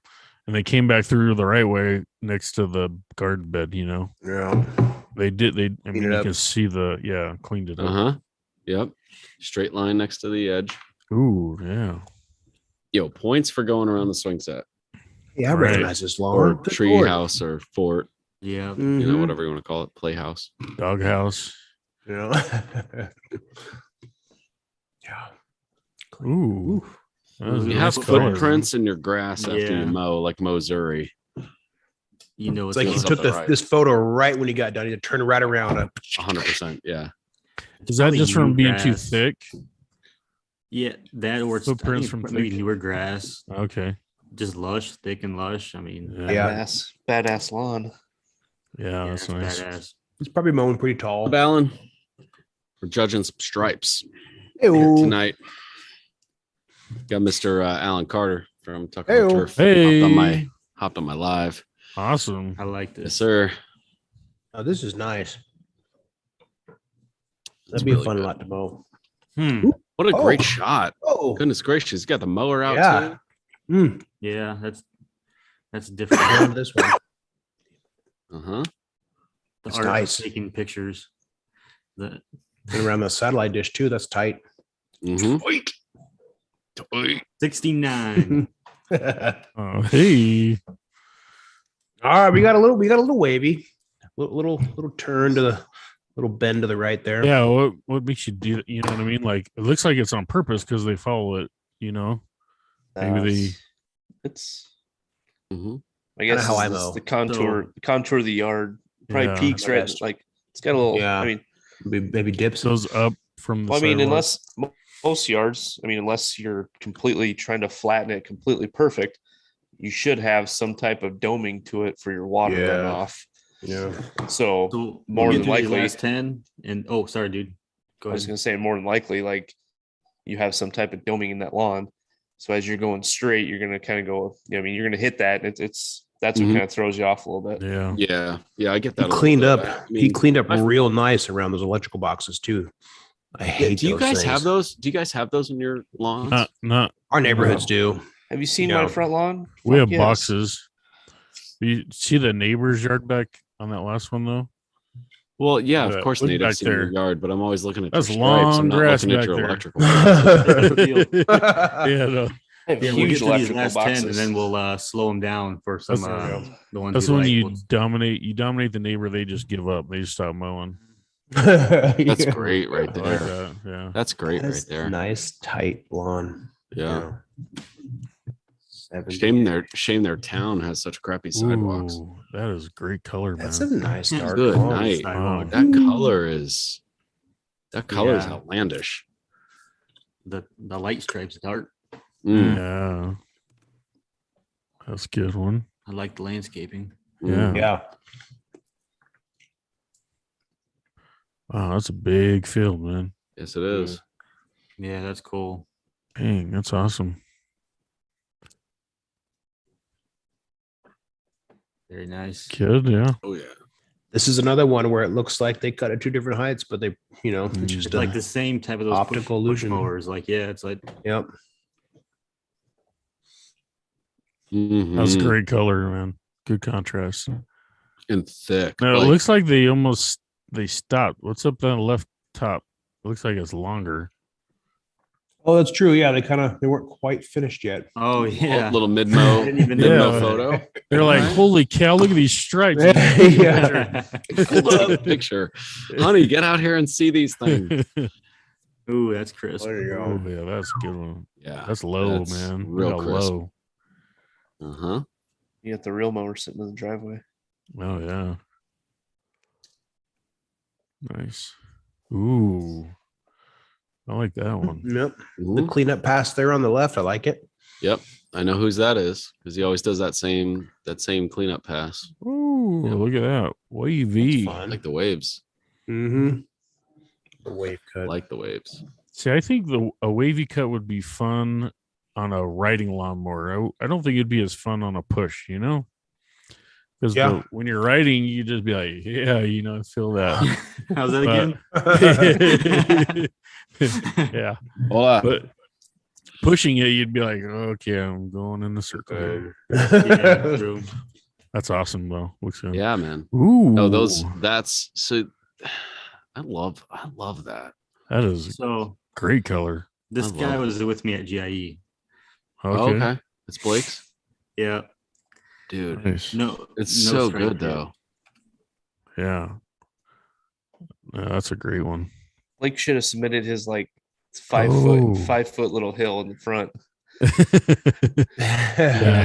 and they came back through the right way next to the garden bed. Yeah. They did. I mean, it you up. can see cleaned it up. Uh-huh. Yep. Straight line next to the edge. Ooh, yeah. Yo, points for going around the swing set Yeah, I Right. recognize this lawn. or Good tree lord. house or fort, Yeah. Mhm. whatever you want to call it, playhouse. Doghouse. Yeah. Ooh. That was a You nice have color. footprints in your grass after Yeah. you mow, like Missouri. You know, It's like he Goes up took the right. this photo right when he got done. He turned right around. 100%. Yeah. Is that probably just from new being too grass. thick? Yeah, that or it's Footprints I think from maybe thick. newer grass, Okay. just lush, thick and lush. I mean, Yeah. Badass lawn. Yeah, yeah, that's it's nice. badass. He's probably mowing pretty tall. Alan, we're judging some stripes Ew. tonight. Got Mr. Alan Carter from Tucker Hey-o. Turf. Hey. Hopped on my live. Awesome. I like Yes, this. sir. Oh, this is nice. That'd It's be a really fun good. lot to mow. What a Oh. great shot. Oh, Goodness gracious. He's got the mower out yeah. too. Yeah, that's I different. love this one. Uh-huh. The It's art of nice. taking pictures. The And around the satellite dish too. That's tight. Mm-hmm. 69. Oh, hey. All right, we got a little wavy, little turn to the little bend to the right there. Yeah, what makes you do that? You know what I mean? Like it looks like it's on purpose because they follow it, Maybe It's Mm-hmm. I guess how I it's mow. the contour of the yard probably Yeah. peaks right. Best. Like it's got a little. Yeah. I mean, Maybe dips. goes up from the well, I mean, sidewalk. unless most yards, I mean, unless you're completely trying to flatten it completely perfect, you should have some type of doming to it for your water Yeah. runoff. Yeah. So So more we'll than get through these likely- last 10 and sorry, dude. Go I was ahead. going to say more than likely, like you have some type of doming in that lawn. So as you're going straight, you're going to kind of go. I mean, you're going to hit that. That's what Mhm. kind of throws you off a little bit. Yeah. Yeah, I get that. He a little cleaned bit. up. I He mean, cleaned up I- real nice around those electrical boxes too. I hate. do you those guys things. have those? Do you guys have those in your lawns? Not Our neighborhoods do. Have you seen Yeah. my front lawn? we have Fuck yes. boxes. You see the neighbor's yard back on that last one though? Well, yeah, Yeah, of course, look Nate, I've back seen your there. yard, but I'm always looking at That's your stripes. long I'm not grass looking at back your there. electrical. Yeah, no. I have Yeah, we'll huge get through these electrical last boxes. 10 and then we'll slow them down for some That's- the ones That's we when like. you We'll- dominate the neighbor, they just give up. They just stop mowing. That's great right I there. like that. Yeah. That's great That right is there. Nice tight lawn. Yeah. 70. Shame their town has such crappy sidewalks. Ooh, that is great color, man. That's a nice dark Good lawn. night. sidewalk. That color is Yeah. outlandish. The light stripes dark. Mm, Yeah. That's a good one. I like the landscaping. mm. Yeah. Wow, that's a big field, man. Yes, it is. Yeah, that's cool. Dang, that's awesome. Very nice. Kid, yeah. Oh yeah. This is another one where it looks like they cut at two different heights, but they, it's Mm. just It's like the same type of those optical push illusion. mowers. Like, yeah, it's like Yep. That's Mhm. great color, man. Good contrast. And thick. No, it like- looks like they stopped. What's up on the left top? It looks like it's longer. Oh, that's true. Yeah, they weren't quite finished yet. oh yeah. little mid-mo, Didn't even mid-mo know. photo. They're like, Alright. holy cow, look at these stripes. Yeah. Hold up the picture. Honey, get out here and see these things. Ooh, that's crisp. There you Oh go. yeah, that's a good one. Yeah. That's low, That's man. real Look how crisp. low. Uh-huh. You got the real mower sitting in the driveway. Oh yeah. Nice. Ooh. I like that one. Yep. The Mhm. cleanup pass there on the left. I like it. Yep. I know whose that is because he always does that same cleanup pass. Ooh, look at that. Wavy. That's fun. Like the waves. Mm-hmm. The wave cut. Like the waves. See, I think a wavy cut would be fun on a riding lawnmower. I don't think it'd be as fun on a push, Because Yeah. when you're riding, you just be like, yeah, I feel that. How's that But- again? Yeah. Hola. But pushing it, you'd be like, okay, I'm going in the circle. here. Yeah, true. That's awesome, though. Looks good. Yeah, man. Ooh. No, that's so I love that. That is So great color. this I guy love it. was with me at GIE. Okay. Oh, okay. It's Blake's. Yeah. Dude. Nice. No, It's no so stripe good yet. though. Yeah. Yeah, that's a great one. Blake should have submitted his like Oh. 5 foot little hill in the front. Yeah,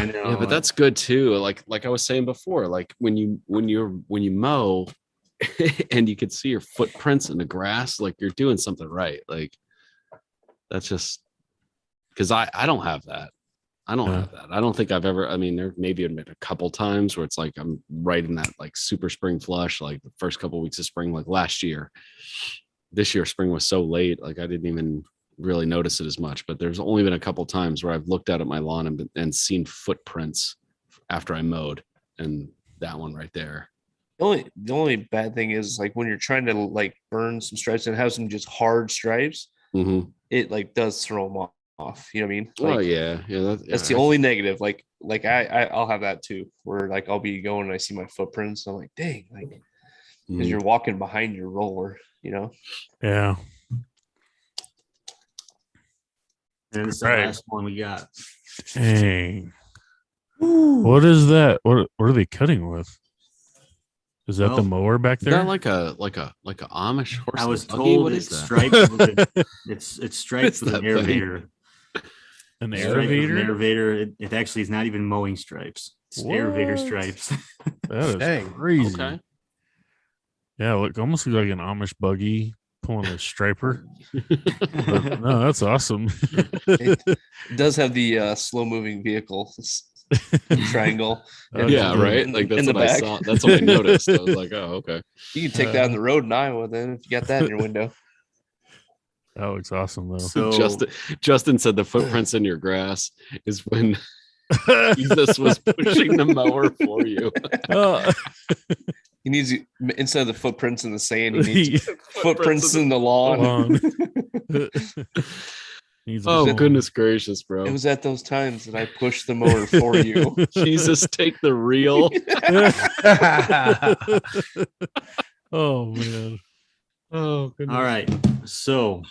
I know. Yeah, but that's good too. Like I was saying before, like when you mow and you can see your footprints in the grass, like you're doing something right. Like that's just because I don't have that. I don't Yeah. have that. I don't think I've ever. I mean, there maybe been a couple times where it's like I'm right in that like super spring flush, like the first couple weeks of spring, like last year. This year, spring was so late, like I didn't even really notice it as much. But there's only been a couple times where I've looked out at my lawn and seen footprints after I mowed, and that one right there. The only bad thing is like when you're trying to like burn some stripes and have some just hard stripes, Mm-hmm. it like does throw them off. You know what I mean? Like, Oh yeah, that's the only negative. Like I'll have that too, where like I'll be going and I see my footprints. And I'm like, dang, like because Mhm. you're walking behind your roller, Yeah. And this is Right. the last one we got. Dang. What is that? What are they cutting with? Is that the Well, mower back Is there? that like a Amish horse? I was and buggy? told What it's is that? striped with it's striped What's with an that thing? aerator. An Striped with an aerator? aerator. It actually is not even mowing stripes. It's aerator What? stripes. That is Dang. crazy. Okay. Yeah, look, almost look like an Amish buggy pulling a striper. But, no, that's awesome. It does have the slow moving vehicle triangle. That's Yeah, good. right. Like that's In the what I back. saw. That's what I noticed. I was like, oh, okay. You can take that on the road in Iowa then if you got that in your window. That looks awesome though. So Justin said the footprints in your grass is when Jesus was pushing the mower for you. Uh, He needs instead of the footprints in the sand, he needs footprints in the lawn. lawn. Needs a Oh lawn. goodness gracious, bro! It was at those times that I pushed the mower for you. Jesus, take the reel. Oh man. Oh goodness. all right. So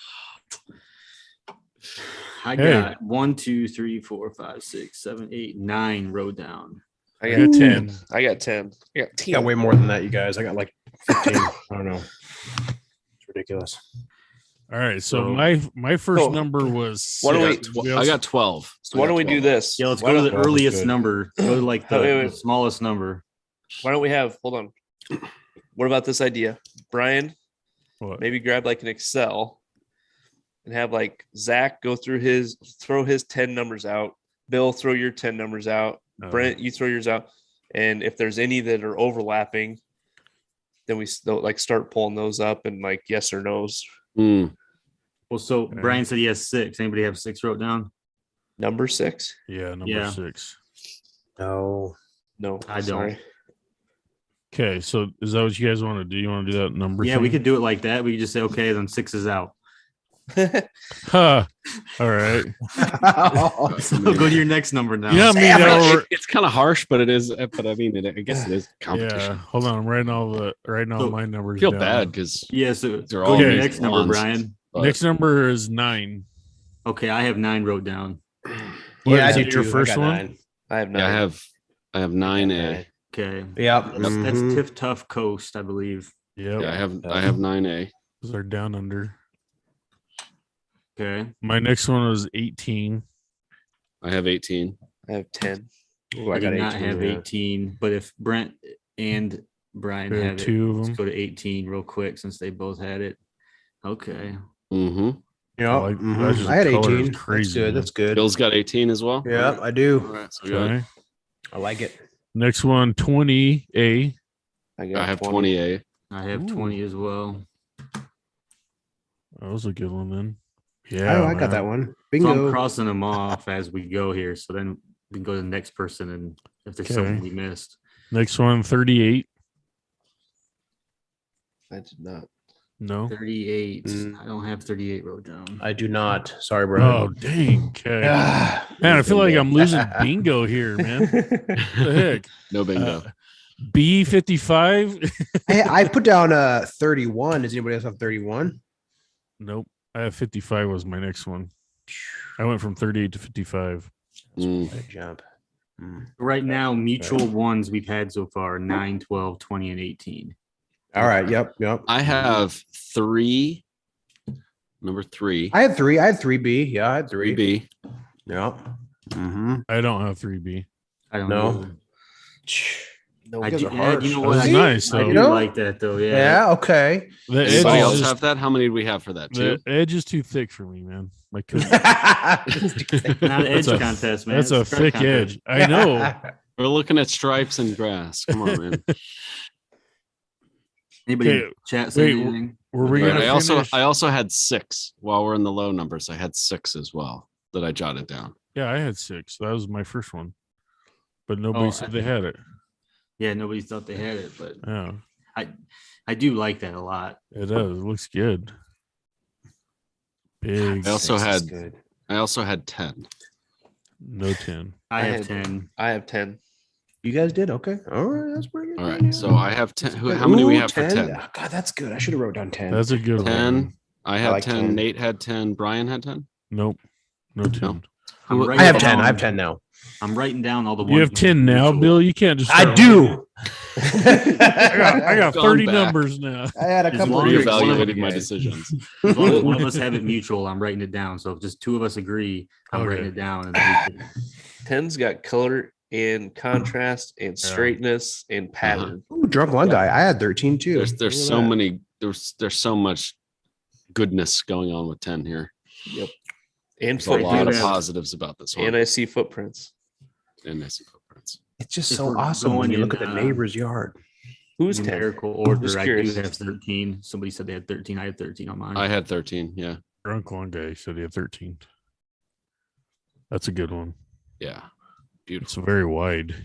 I Hey. got 1, 2, 3, 4, 5, 6, 7, 8, 9 rode down. I I got got 10. 10. I got 10. I got 10. got way more than that, you guys. I got like 15. I don't know. It's ridiculous. All right. So So- my first So, number was why don't six. we- I got 12. So why don't we do this? Yeah, let's Why go to don't- the 12 is earliest good. number. Go to like the, Wait. the smallest number. Why don't we have? Hold on. What about this idea, Brian? What? Maybe grab like an Excel and have like Zach go through throw his 10 numbers out. Bill, throw your 10 numbers out. Oh. Brent, you throw yours out. And if there's any that are overlapping, then we like start pulling those up and like yes or no's. Mm. Well, so Okay. Brian said he has 6. Anybody have 6 wrote down? Number 6? Yeah, number Yeah. 6. No. No, I don't. sorry. Okay, so is that what you guys want to do? You want to do that number? Yeah, we thing? could do it like that. We could just say, okay, then 6 is out. Huh. All right. So go to your next number now. Yeah, I mean, Damn now it. we're- It's kind of harsh, but it is. But I mean, I guess it is competition. yeah. Hold on, I'm writing all So, my numbers. I feel down. bad because Yeah, so They're go all to your Okay. next number, ones. Brian. Next number is 9. Okay, I have 9 wrote down. What, I is do it your too. I first got one? 9. I have 9. I have 9A. Okay. Yep. That's Mhm. Tiff Tough Coast, I believe. Yep. Yeah, I have 9A. Those are down under. Okay. My next one was 18. I have 18. I have 10. Ooh, I I got do not 18. have yeah. 18, but if Brent and Brian There are have it, 2 of let's them. go to 18 real quick since they both had it. Okay. Mm-hmm. Yeah. I like- that's just I had the color is 18. crazy, That's good. man. That's good. Bill's got 18 as well. Yeah, I All do. right. So good. Okay. I like it. Next one, 20A. I got I have 20. 20A. I have Ooh. 20 as well. That was a good one then. Yeah. Oh, I got man. that one. So Bingo. I'm crossing them off as we go here. So then we can go to the next person and if there's something Okay. we missed. Next one, 38. I did not. No. 38. Mm. I don't have 38 wrote down. I do not. Sorry, Oh, bro. dang. Okay. Ah, Man, I feel like bingo. I'm losing bingo here, man. What the heck? No bingo. B55? I put down 31. Does anybody else have 31? Nope. I have 55 was my next one. I went from 38 to 55. Mm. What a jump. Mm. Right now, mutual ones we've had so far 9, 12, 20, and 18. All right. Yep. I have 3. Number 3. I had 3. I had 3B. Yeah, I had 3. 3B. Yep. Mm-hmm. I don't have 3B. I don't No. know. No, I you guys do, are yeah, harsh. you know That what? was I, nice, I though. do You know? like that though. Yeah. Yeah. Okay. The edge, Anybody else is, have that? How many did we have for that? 2? the edge is too thick for me, man. Like, 'cause Not an edge That's a- contest, man. that's a It's stripe thick contest. edge. I know. We're looking at stripes and grass. Come on, man. Anybody Okay, chat say wait, anything? Were we Right, gonna finish? I also had 6 while we're in the low numbers. I had 6 as well that I jotted down. Yeah, I had 6. That was my first one, but nobody Oh, said they had it. Yeah, nobody thought they had it, but Yeah, I do like that a lot. it does. It looks good. Big. I also 6 is had- good. I also had 10. No 10. I I have had- 10. I have 10. You guys did okay. All right, that's pretty good. All yeah. right. So I have 10. How many we Ooh, have for 10? Oh, God, that's good. I should have wrote down 10. That's a good 10. one. I had like 10. 10. Nate had 10. Brian had 10. Nope. No 10. I'm I writing I have down- 10. I have 10 now. I'm writing down all the ones. You have 10 now, mutual. Bill. You can't just. I start do. I got Gone 30 back. numbers now. I had a As couple long of as- Reevaluating my guys. decisions. As long as one of us have it mutual, I'm writing it down. So if just 2 of us agree, I'm Okay. writing it down. And then we can- 10's got color and contrast and straightness and pattern. Ooh, drunk one guy. I had 13 too. There's Look at so that. many. There's so much goodness going on with 10 here. Yep. And There's a lot of footprints. positives about this one. And I see footprints. And I see footprints. It's just If so we're awesome when going you look in, at the neighbor's yard. Who's 10? numerical order. Just I do curious. have 13. Somebody said they had 13. I had 13 on mine. I had 13. Yeah. Drunk one guy said he had 13. That's a good one. Yeah. It's Beautiful. very wide.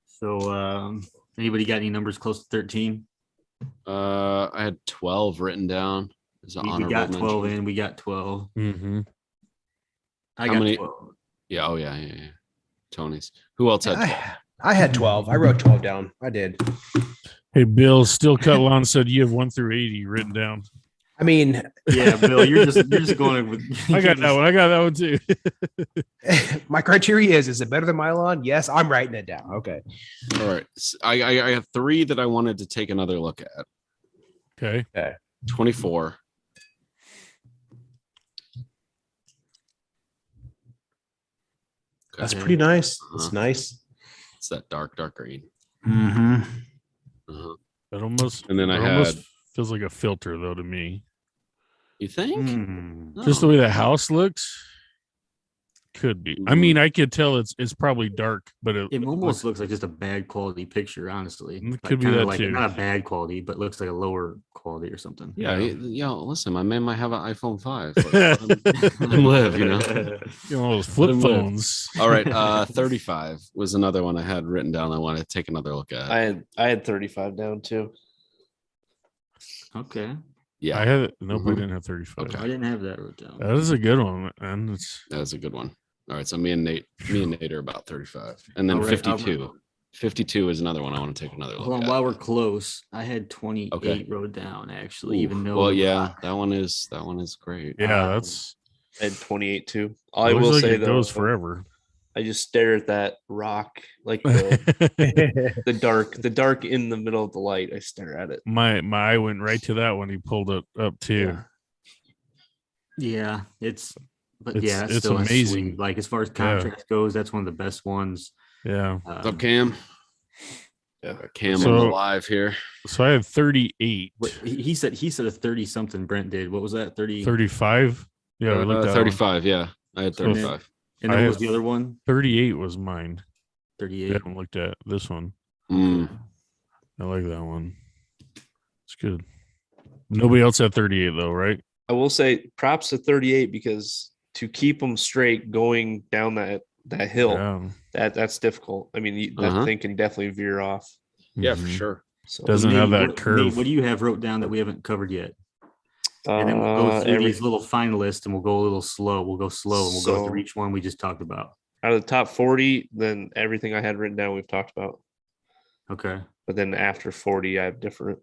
So anybody got any numbers close to 13? I had 12 written down as an We honorable got mention. 12 in. We got 12. Mm-hmm. I How got many- 12. Yeah. Oh, yeah. Yeah. Yeah. Tony's. Who else had 12? I had 12. I wrote 12 down. I did. Hey, Bill, Still Cut Lawn said you have 1 through 80 written down. I mean, Yeah, Bill, you're just going with. I got that one. I got that one too. my criteria is it better than my lawn? Yes, I'm writing it down. Okay. All right. I have 3 that I wanted to take another look at. Okay. 24. That's Okay. pretty nice. Uh-huh. It's nice. It's that dark green. Mm-hmm. Uh-huh. That almost And then I it almost had- feels like a filter though to me. You think? Hmm. No. Just the way the house looks. Could be. I mean, I could tell it's probably dark, but It almost looks like just a bad quality picture, honestly. It could be that like, too. not a bad quality, but looks like a lower quality or something. Yeah, listen, my man might have an iPhone 5. But let him live, You know, those flip Let 'em live. phones. All right, 35 was another one I had written down. I want to take another look at. I had 35 down too. Okay. Yeah, I had nope, I Mhm. didn't have 35. Okay. I didn't have that wrote down. That is a good one, man. It's that's a good one. All right, so me and Nate are about 35, and then All right, 52. 52 is another one I want to take another Hold look on, at. while we're close, I had 28 Okay. wrote down actually, Ooh, even though well, yeah, that one is great. yeah, that's I had 28 too. All I looks will like say it though, goes forever. I just stare at that rock, like the dark in the middle of the light. I stare at it. my eye went right to that when he pulled it up too. yeah, it's It's that's still amazing. sweet. Like as far as contrast goes, that's one of the best ones. Yeah. What's up, Cam? Yeah. Got Cam So- on the live here. So I had 38. What, he said a 30 something. Brent did. What was that? 30. 35. Yeah, we looked at 35. Yeah, I had 35. And I then what had- was the other one? 38 was mine. We 38. haven't looked at this one. Mm. I like that one. It's good. Nobody else had 38 though, right? I will say props to 38 because to keep them straight going down that hill, Yeah. that's difficult. I mean, that thing can definitely veer off. Yeah, for Mhm. sure. So Doesn't Nate, have that Nate, curve. what do you have wrote down that we haven't covered yet? And then we'll go through these little finalists and we'll go a little slow. We'll go slow and we'll go through each one we just talked about. out of the top 40, then everything I had written down we've talked about. Okay. But then after 40, I have different.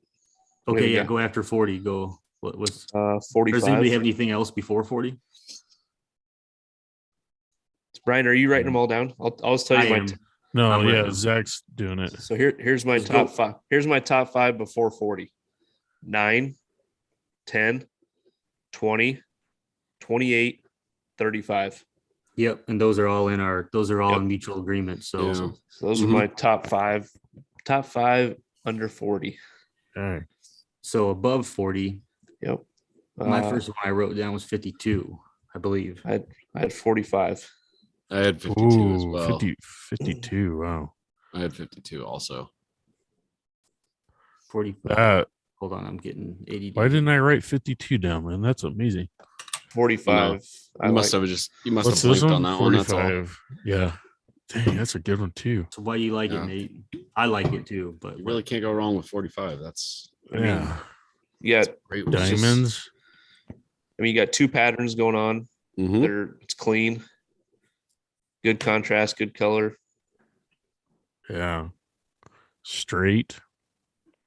Okay. we Yeah. got? Go after 40. Go. What was? 45. Does anybody have anything else before 40? Brian, are you writing them all down? I'll just tell you I am. No, I'm yeah, ready. Zach's doing it. So here's my Let's top go. 5. Here's my top 5 before 40. 9, 10, 20, 28, 35. Yep. And those are all in Yep. in mutual agreement. So Yeah. So those are my top 5. Top 5 under 40. All right. so above 40, Yep. my first one I wrote down was 52, I believe. I had 45. I had 52 as Ooh, well. 52. Wow. I had 52 also. 45. Hold on, I'm getting 80. Why didn't I write 52 down, man? That's amazing. 45. You must have What's blinked this one? on that one. That's all. 45. Yeah. Dang, that's a good one too. So why do you like Yeah. it, Nate? I like it too, but You really can't go wrong with 45. That's Yeah. You got, great. Diamonds. I mean, you got 2 patterns going on. Mm-hmm. It's clean, good contrast, good color. Yeah. Straight.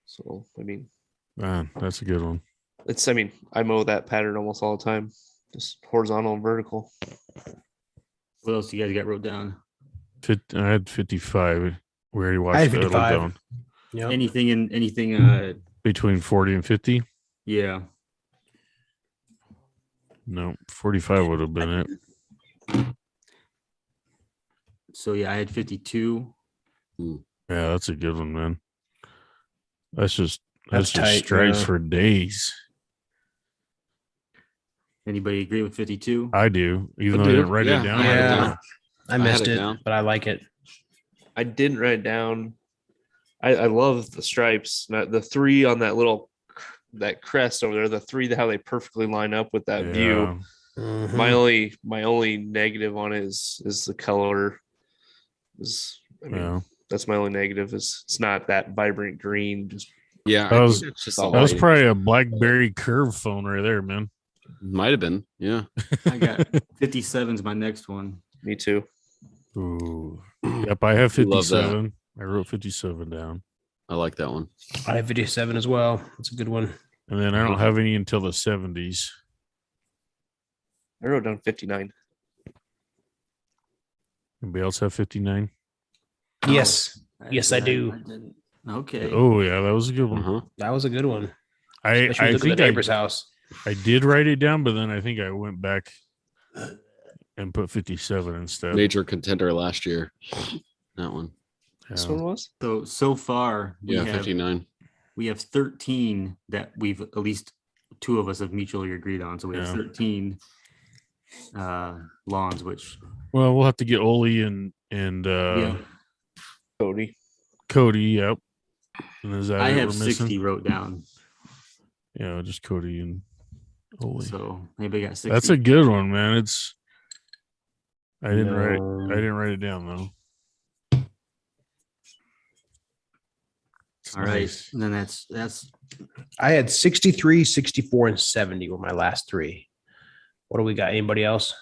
So I mean, Man, that's a good one. I mow that pattern almost all the time, just horizontal and vertical. what else you guys got wrote down? I had 55. We already watched I had that 55. down. Yeah. Anything Between 40 and 50? yeah. No, 45 would have been it. So yeah, I had 52. Yeah, that's a good one, man. That's just That's tight, stripes yeah. for days. Anybody agree with 52? I do, even I though I do. didn't write Yeah, it down. I had it Yeah. down. I missed had it it, down. but I like it. I didn't write it down. I love the stripes. The 3 on that crest over there. The 3 how they perfectly line up with that view. Mhm. My only negative on it is the color. Yeah. That's my only negative. It's not that vibrant green. Just Yeah, That I was- think it's just that the That was lighting. probably a BlackBerry curve phone right there, man. Might have been. Yeah. I got 57's my next one. me too. Ooh. Yep, I have Love that. 57. I wrote 57 down. I like that one. I have 57 as well. That's a good one. And then I don't have any until the 70s. I wrote down 59. Anybody else have 59? Yes. Yes, I Actually, do. didn't. Okay. Oh, yeah, that was a good one. Uh-huh. That was a good one. I Especially look at think the neighbor's house. I did write it down, but then I think I went back and put 57 instead. Major contender last year. That one. This Yeah. one was? So far Yeah, 59. we have 13 that we've at least 2 of us have mutually agreed on. So we have Yeah. 13. lawns, which Well, we'll have to get Olee and yeah, Cody. Cody. Yep. And is that I it have we're 60 missing? wrote down. Yeah, just Cody and Olee. So maybe got 60. That's a good one, man. It's I didn't write No. I didn't write it down though. It's All right. nice. And then that's I had 63, 64, and 70 were my last three. What do we got? Anybody else?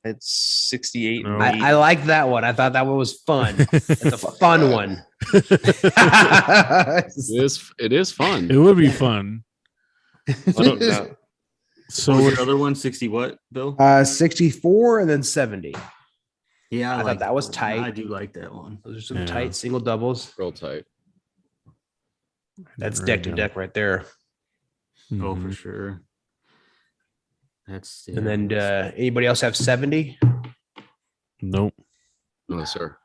It's 68. No. and I like that one. I thought that one was fun. It's a fun that. one. It is fun. It would be fun. Oh, no. So what was we're- your other one? 60 what, Bill? 64 and then 70. Yeah, I thought that was tight. I do like that one. Those are some Yeah. tight single doubles. Real tight. That's Right deck to down. deck right there. Oh, for Mhm. sure. That's And then anybody else have 70? Nope. No, sir.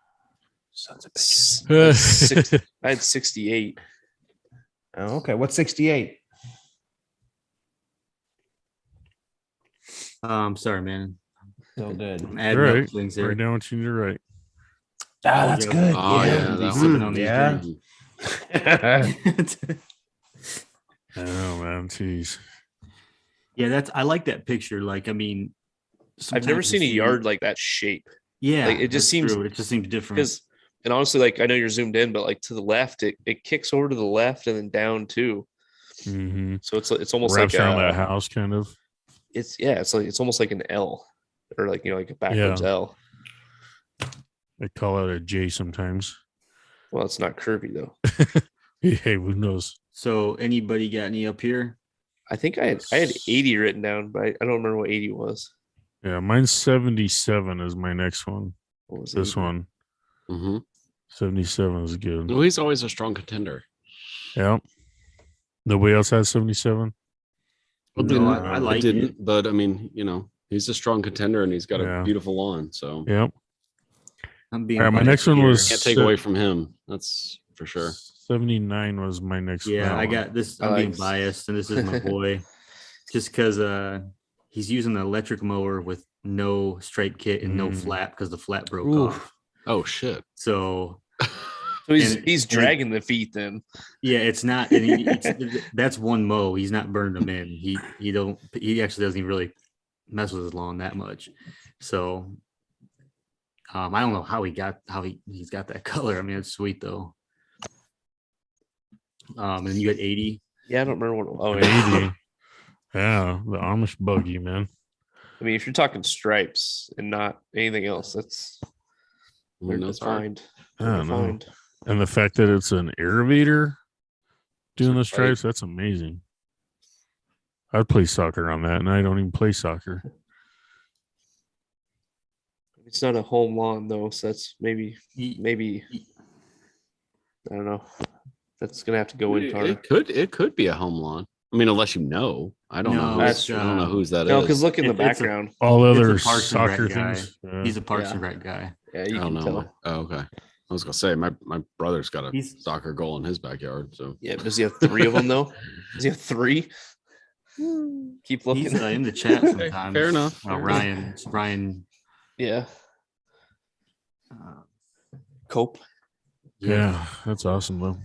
Sons of bitches. I had 68. Oh, okay. What's 68? sorry, man. So good. I'm adding Right. up things here. Write down what you need to write. Ah, that's yeah. good. Oh, yeah, Be that sipping one. on these Yeah. drinks. I know, man. Jeez. Yeah, I like that picture. Like, I mean, I've never sometimes seen a you see- yard like that shape. Yeah, like, it just that's seems- true. It just seems different. Because, and honestly, like I know you're zoomed in, but like to the left, it kicks over to the left and then down too. Mm-hmm. So it's almost Wraps like around that house, kind of. it's almost like an L, or like like a backwards Yeah. L. They call it a J sometimes. Well, it's not curvy though. Hey, who knows? So, anybody got any up here? I think I had 80 written down, but I don't remember what 80 was. Yeah, mine's 77 is my next one. What was This 80? one. Mm-hmm. 77 is good. Well, he's always a strong contender. Yeah. Nobody else has 77? Well, No, I like it. didn't, but I mean, he's a strong contender and he's got Yeah. a beautiful lawn. So Yep. I'm being All right, my biased next one here. was- can't take away from him. That's for sure. 79 was my next Yeah, that I one. got this. I I'm being like- biased, and this is my boy. Just because he's using an electric mower with no stripe kit and no Mm. flap because the flap broke Oof. off. Oh shit. So So he's and- he's and- dragging the feet then. yeah, it's not. And that's one mow. He's not burning them in. He actually doesn't even really mess with his lawn that much. So I don't know how he's got that color. I mean, it's sweet though. And you had 80. Yeah, I don't remember what. Oh, An yeah. 80. Yeah, the Amish buggy, man. I mean, if you're talking stripes and not anything else, that's they're No, sir. defined. I They're don't know. defined. And the fact that it's an aerator doing the Right. stripes, that's amazing. I'd play soccer on that, and I don't even play soccer. It's not a home lawn though, so that's maybe Ye- I don't know. That's gonna have to go in. Tara. It could be a home lawn. I mean, unless you know. I don't know. No, Who's, it's, I don't know whose that is. No, because look in the It's a- background. All It's a other Parks and Rec soccer guy. things. He's a Parks Yeah. and Rec guy. Yeah, I you don't can know. tell. Oh, okay. I was gonna say my brother's got a He's soccer goal in his backyard. So Yeah, does he have 3 of them though? Does he have 3? Keep looking. he's in the chat sometimes. fair enough. Fair enough. Ryan. It's Ryan. Yeah, Uh, cope. Yeah, that's awesome, though.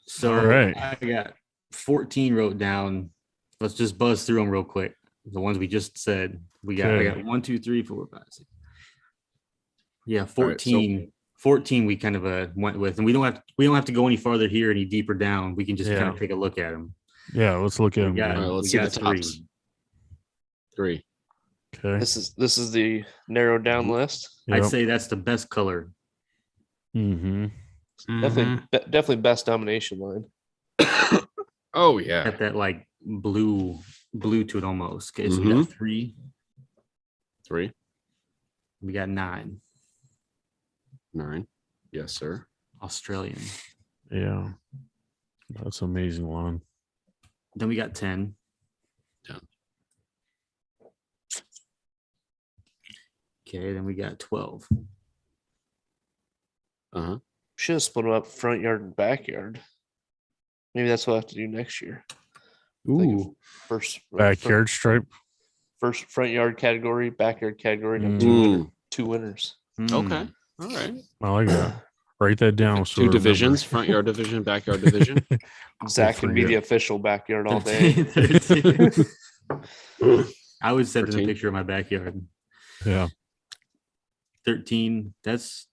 So All right. I got 14 wrote down. Let's just buzz through them real quick. The ones we just said. I Okay. got 1, 2, 3, 4, 5, 6. Yeah, right, so- 14. 14 we kind of went with, and we don't have to go any farther here, any deeper down. We can just kind Yeah. of take a look at them. Yeah, let's look at them. got- all right, let's we see the got three. tops. 3. Okay. This is the narrowed down list. I'd Yep. say that's the best color. Mm-hmm. Definitely best domination line. Oh yeah. Got that like blue to it almost. Okay, so we got 3. 3, We got 9. 9. Yes, sir. Australian. Yeah. That's amazing one. Then we got 10. 10. Okay, then we got 12. Uh-huh. Should have split them up front yard and backyard. Maybe that's what I have to do next year. Ooh. First Backyard stripe. first front yard category, backyard category, and two winners. Okay. All right. I like that. Write that down. So Two divisions, front yard division, backyard division. Zach can be the official backyard all day. 13. I would send in 13. a picture of my backyard. Yeah. 13. That's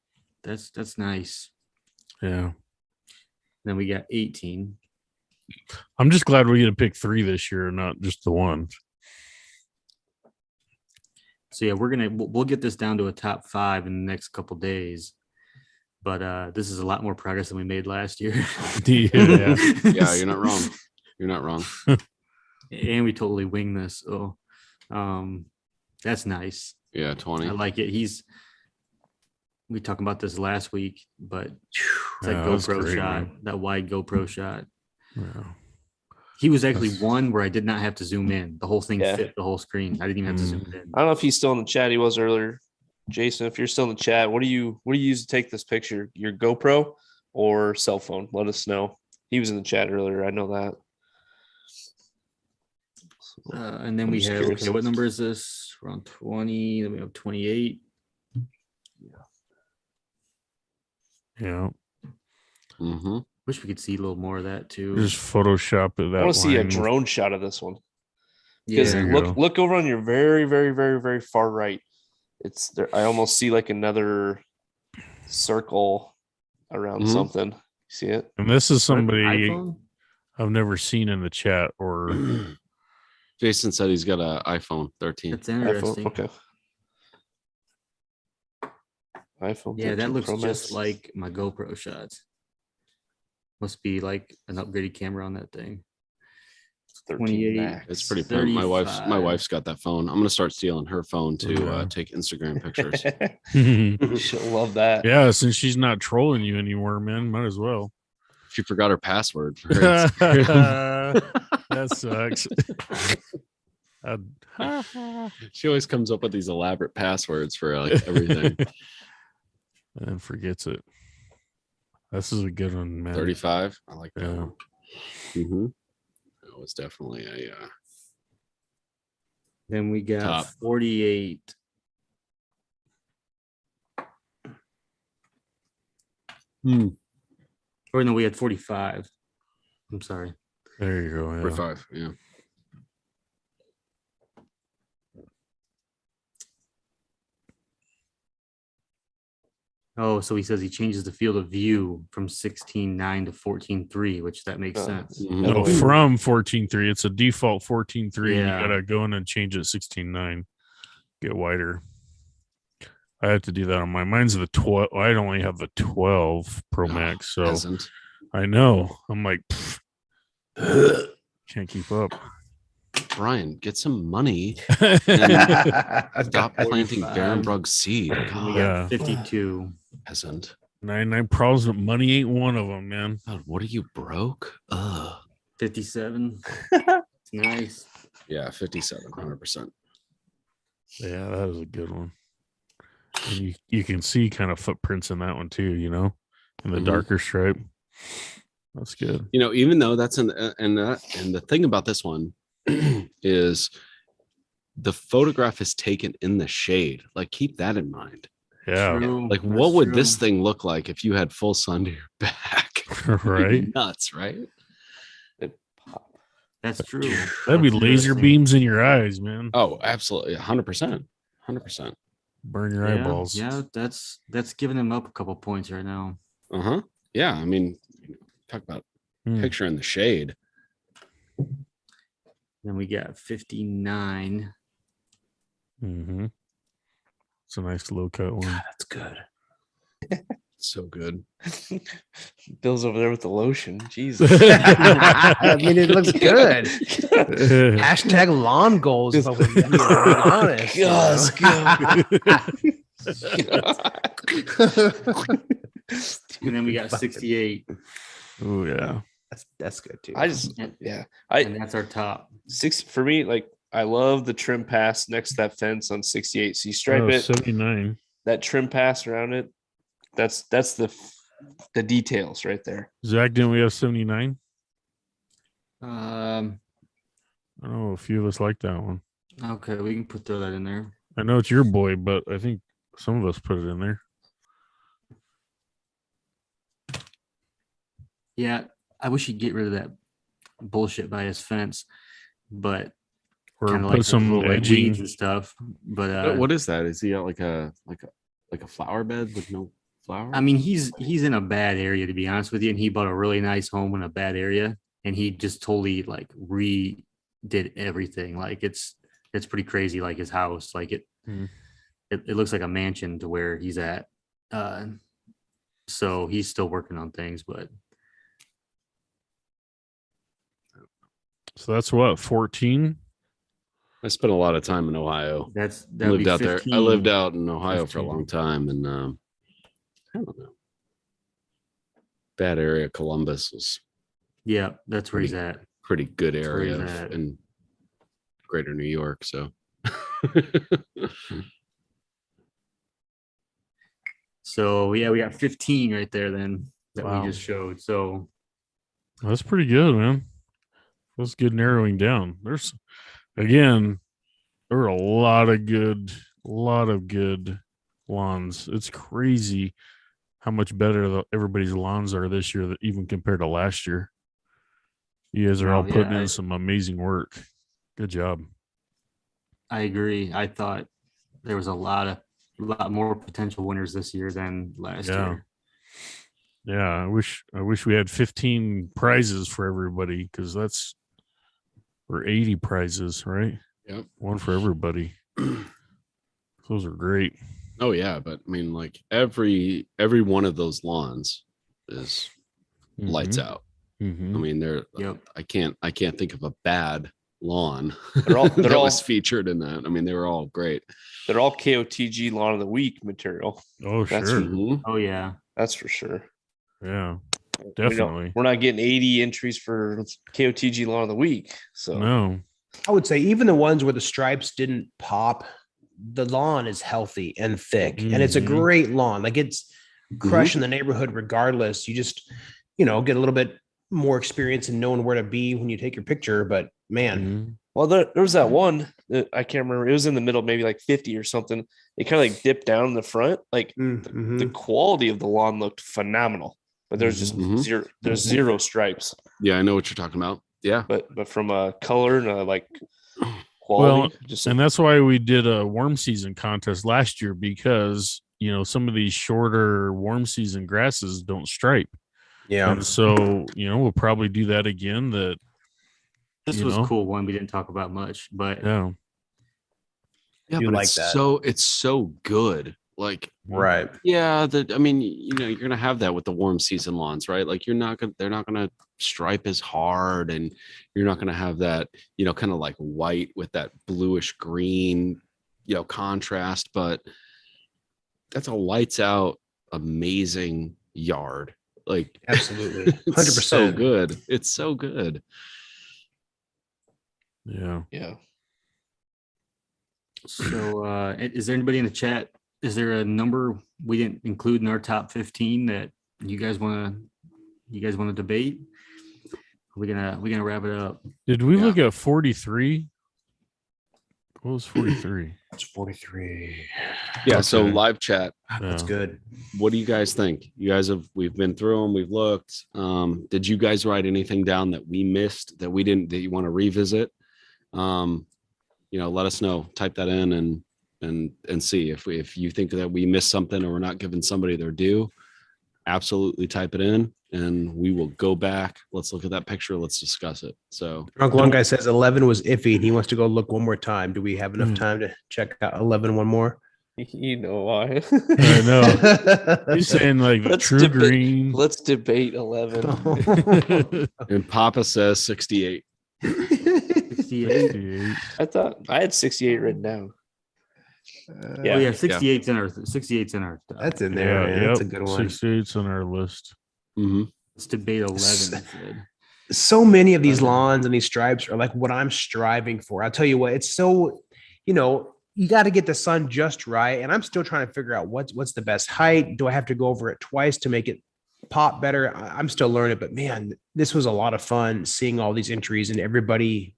nice. Yeah. Then we got 18. I'm just glad we get to pick 3 this year, not just the one. So yeah, we'll get this down to a top 5 in the next couple days. But this is a lot more progress than we made last year. Yeah. Yeah, you're not wrong. You're not wrong. And we totally wing this. So that's nice. Yeah, 20. I like it. We talked about this last week, but that that's GoPro great, shot, man. that wide GoPro shot. Yeah. He was actually one where I did not have to zoom in. The whole thing Yeah. fit the whole screen. I didn't even have to zoom in. I don't know if he's still in the chat. He was earlier. Jason, if you're still in the chat, what do you use to take this picture? Your GoPro or cell phone? Let us know. He was in the chat earlier. I know that. And then I'm we just have, curious. okay, what number is this? We're on 20. Then we have 28. Yeah. Mm-hmm. Wish we could see a little more of that too. Just Photoshop it. That I want to see a line. drone shot of this one. Yeah. Because There you look over on your very, very, very, very far right. It's there. I almost see like another circle around Mhm. something. See it? And this is somebody iPhone? I've never seen in the chat or Jason said he's got an iPhone 13. That's iPhone. interesting. Okay. iPhone. Yeah, that 13 looks Pro just Max. like my GoPro shots. Must be like an upgraded camera on that thing. 13 28. Max. It's pretty pimp. My 35. wife's got that phone. I'm gonna start stealing her phone to Yeah. take Instagram pictures. She'll love that. yeah, since she's not trolling you anymore, man, might as well. She forgot her password for her Instagram. That sucks. She always comes up with these elaborate passwords for like everything. And forgets it. This is a good one, man. 35. I like that. Yeah. One. Mm-hmm. That was definitely a Then we got Top. 48. Or no, we had 45. I'm sorry. There you go. Yeah. 45. Yeah. Oh, so he says he changes the field of view from 16.9 to 14.3, which that makes Oh. sense. Mhm. No, Oh, from 14.3. It's a default 14.3. Yeah. You gotta go in and change it 16.9. Get wider. I have to do that on mine. Mine's the 12. I only have the 12 Pro Oh, Max, so Peasant. I know. I'm like, can't keep up. Brian, get some money. I've Stop got- planting 45. Barenbrug seed. And we God, got Yeah. 52. peasant. 99 problems, but money ain't one of them, man. God, what are you broke? 57. It's nice. Yeah, 57, 100%. Yeah, that was a good one. And you can see kind of footprints in that one too, you know, in the Mhm. darker stripe. That's good. You know, even though that's and the thing about this one is the photograph is taken in the shade. Like, keep that in mind. Yeah. True. Like, That's what would true. this thing look like if you had full sun to your back? Right. Nuts, right? That's true. That'd be That's laser interesting. beams in your eyes, man. Oh, absolutely, 100%, 100%. Burn your Yeah, eyeballs. yeah, that's giving him up a couple points right now. Yeah, I mean, talk about Hmm. picture in the shade. Then we got 59. Mm-hmm. It's a nice low cut one. That's good. So good. Bill's over there with the lotion. Jesus. I mean, it looks good. Hashtag lawn goals. If I was being honest. you know? And then we got 68. Oh yeah. That's good too. I just And, yeah. and that's our top. 60 for me, like I love the trim pass next to that fence on 68. So you stripe Oh, it, 79. that trim pass around it. That's the details right there. Zach, didn't we have 79? Um, I don't know. A few of us like that one. Okay, we can throw that in there. I know it's your boy, but I think some of us put it in there. Yeah, I wish he'd get rid of that bullshit by his fence, but Or kind of put like some little like edging. weeds and stuff. But What is that? Is he got like a flower bed with no flowers? I mean, he's in a bad area, to be honest with you, and he bought a really nice home in a bad area, and he just totally like redid everything. Like it's pretty crazy. Like his house, like Mhm. it looks like a mansion to where he's at. So he's still working on things, but So that's what, 14? I spent a lot of time in Ohio. that Lived be out 15. there. I lived out in Ohio for a 15. long time, and I don't know. Bad area. Columbus was Yeah, that's where he's at. pretty good That's where he's area at. in greater New York. So So yeah, we got 15 right there then that Wow. we just showed. So That's pretty good, man. That's good narrowing down. There's, again, there are a lot of good lawns. It's crazy how much better everybody's lawns are this year, even compared to last year. You guys are all putting in some amazing work. Good job. I agree. I thought there was a lot more potential winners this year than last year. Yeah, I wish we had 15 prizes for everybody, because that's for 80 prizes, right? Yep. One for everybody. Those are great. Oh yeah, but I mean, like every one of those lawns is lights out. Mm-hmm. I mean, they're. Yep. I can't think of a bad lawn They're all that was featured in that. I mean, they were all great. They're all KOTG lawn of the week material. Oh, That's sure. Mhm. Oh yeah. That's for sure. Yeah, definitely. We're not getting 80 entries for KOTG lawn of the week. So No. I would say even the ones where the stripes didn't pop, the lawn is healthy and thick, and it's a Mhm. great lawn. Like it's crushing the neighborhood regardless. You just, get a little bit more experience in knowing where to be when you take your picture. But man, Mhm. well, there was that one that I can't remember. It was in the middle, maybe like 50 or something. It kind of like dipped down in the front. Like the quality of the lawn looked phenomenal, but there's just Mhm. zero stripes. Yeah, I know what you're talking about. Yeah, But from a color and like quality, and that's why we did a warm season contest last year, because some of these shorter warm season grasses don't stripe. yeah. And so we'll probably do that again. This was a cool one we didn't talk about much, but yeah, do but like it's that. it's so good. Like, Right. yeah, I mean, you're gonna have that with the warm season lawns, right? Like they're not gonna stripe as hard, and you're not gonna have that, kind of like white with that bluish green, contrast. But that's a lights out, amazing yard. Like Absolutely. 100%. it's so good. It's so good. Yeah. so is there anybody in the chat? Is there a number we didn't include in our top 15 that you guys want to debate? We're gonna wrap it up. Did we look at 43? What was 43? It's 43. Yeah. So Okay. live chat. That's good. What do you guys think? We've been through them. We've looked. Did you guys write anything down that we missed that we didn't, that you want to revisit? Let us know. Type that in and see if you think that we missed something or we're not giving somebody their due. Absolutely type it in, and we will go back. Let's look at that picture. Let's discuss it. So Drunk one guy says 11 was iffy and he wants to go look one more time. Do we have enough time to check out 11 one more? You know why? I know. He's saying like the Let's true debate- green. Let's debate 11. and Papa says 68. 68. I thought I had 68 written down. Yeah, 68's in our 68's in our. That's in there. Man. That's a good one. 68's on our list. Mm-hmm. Let's debate 11 instead. So many of these lawns and these stripes are like what I'm striving for. I'll tell you what, it's so, you got to get the sun just right. And I'm still trying to figure out what's the best height. Do I have to go over it twice to make it pop better? I'm still learning, but man, this was a lot of fun seeing all these entries and everybody,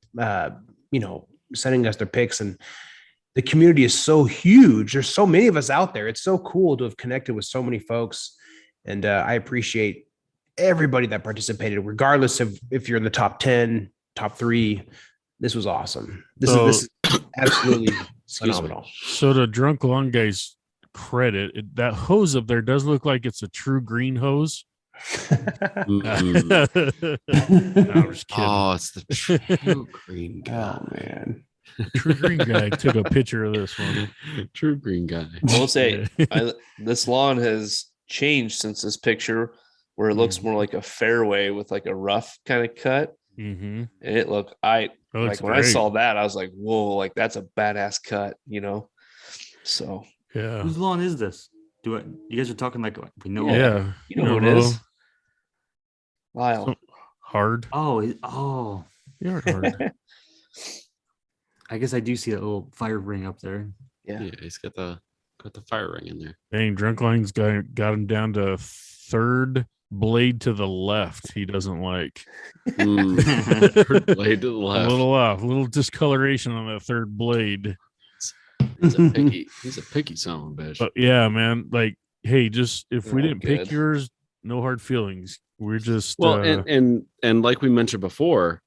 sending us their pics, and the community is so huge. There's so many of us out there. It's so cool to have connected with so many folks. And I appreciate everybody that participated, regardless of if you're in the top 10, top 3. This was awesome. This is absolutely phenomenal. So to Drunk Lawn Guy's credit, that hose up there does look like it's a true green hose. Mm. No, I'm just kidding. Oh, it's the true green guy. Oh man. True green guy took a picture of this one. True green guy. I will say this lawn has changed since this picture, where it looks more like a fairway with like a rough kind of cut. Mm-hmm. And it looked, like when I saw that, I was like, whoa, like that's a badass cut, So Yeah. Whose lawn is this? You guys are talking like we know? Yeah. you know who it is. Lyle. So hard. Oh. Yeah, hard. I guess I do see that little fire ring up there. Yeah, he's got the fire ring in there. Dang, Drunk Line's got him down to third blade to the left. He doesn't like. Third blade to the left. A little off, a little discoloration on that third blade. He's a picky son of a bitch. But yeah, man, like, hey, just if we didn't pick good. yours, no hard feelings. We're just and like we mentioned before,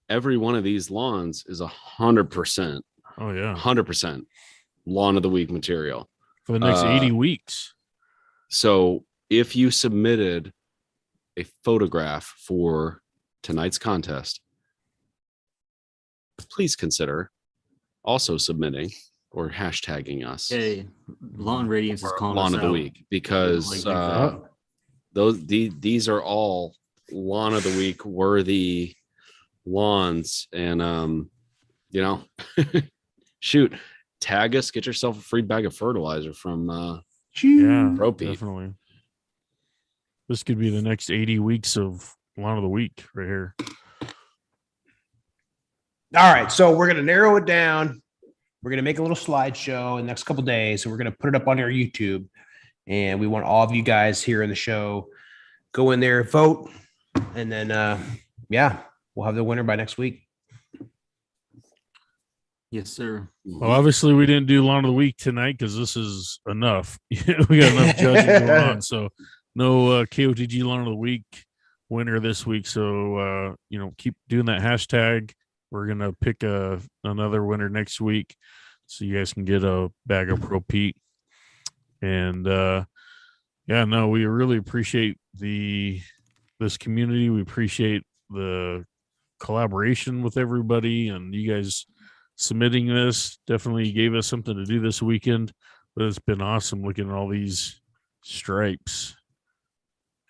every one of these lawns is 100%. Oh yeah, 100% lawn of the week material for the next 80 weeks. So if you submitted a photograph for tonight's contest, please consider also submitting or hashtagging us. Hey, Lawn Radiance is calling lawn us of the out. week, because these are all lawn of the week worthy lawns. And shoot, tag us, get yourself a free bag of fertilizer from Yeah, Pro Pete. definitely. This could be the next 80 weeks of lawn of the week right here. All right, so we're gonna narrow it down. We're gonna make a little slideshow in the next couple of days, and we're gonna put it up on our YouTube. And we want all of you guys here in the show go in there, vote, and then we'll have the winner by next week. Yes, sir. Well, obviously we didn't do lawn of the week tonight because this is enough. We got enough judging going on. So no KOTG lawn of the week winner this week. So keep doing that hashtag. We're gonna pick another winner next week, so you guys can get a bag of Pro Pete. And we really appreciate this community. We appreciate the collaboration with everybody, and you guys submitting this definitely gave us something to do this weekend. But it's been awesome looking at all these stripes,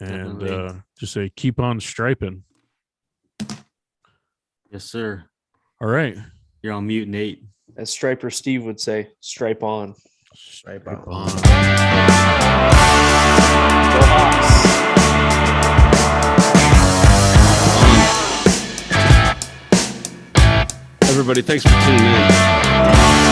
and just say keep on striping. Yes, sir. All right. You're on mute, Nate. As Striper Steve would say, stripe on. Stripe on. Go Hawks. Everybody, thanks for tuning in.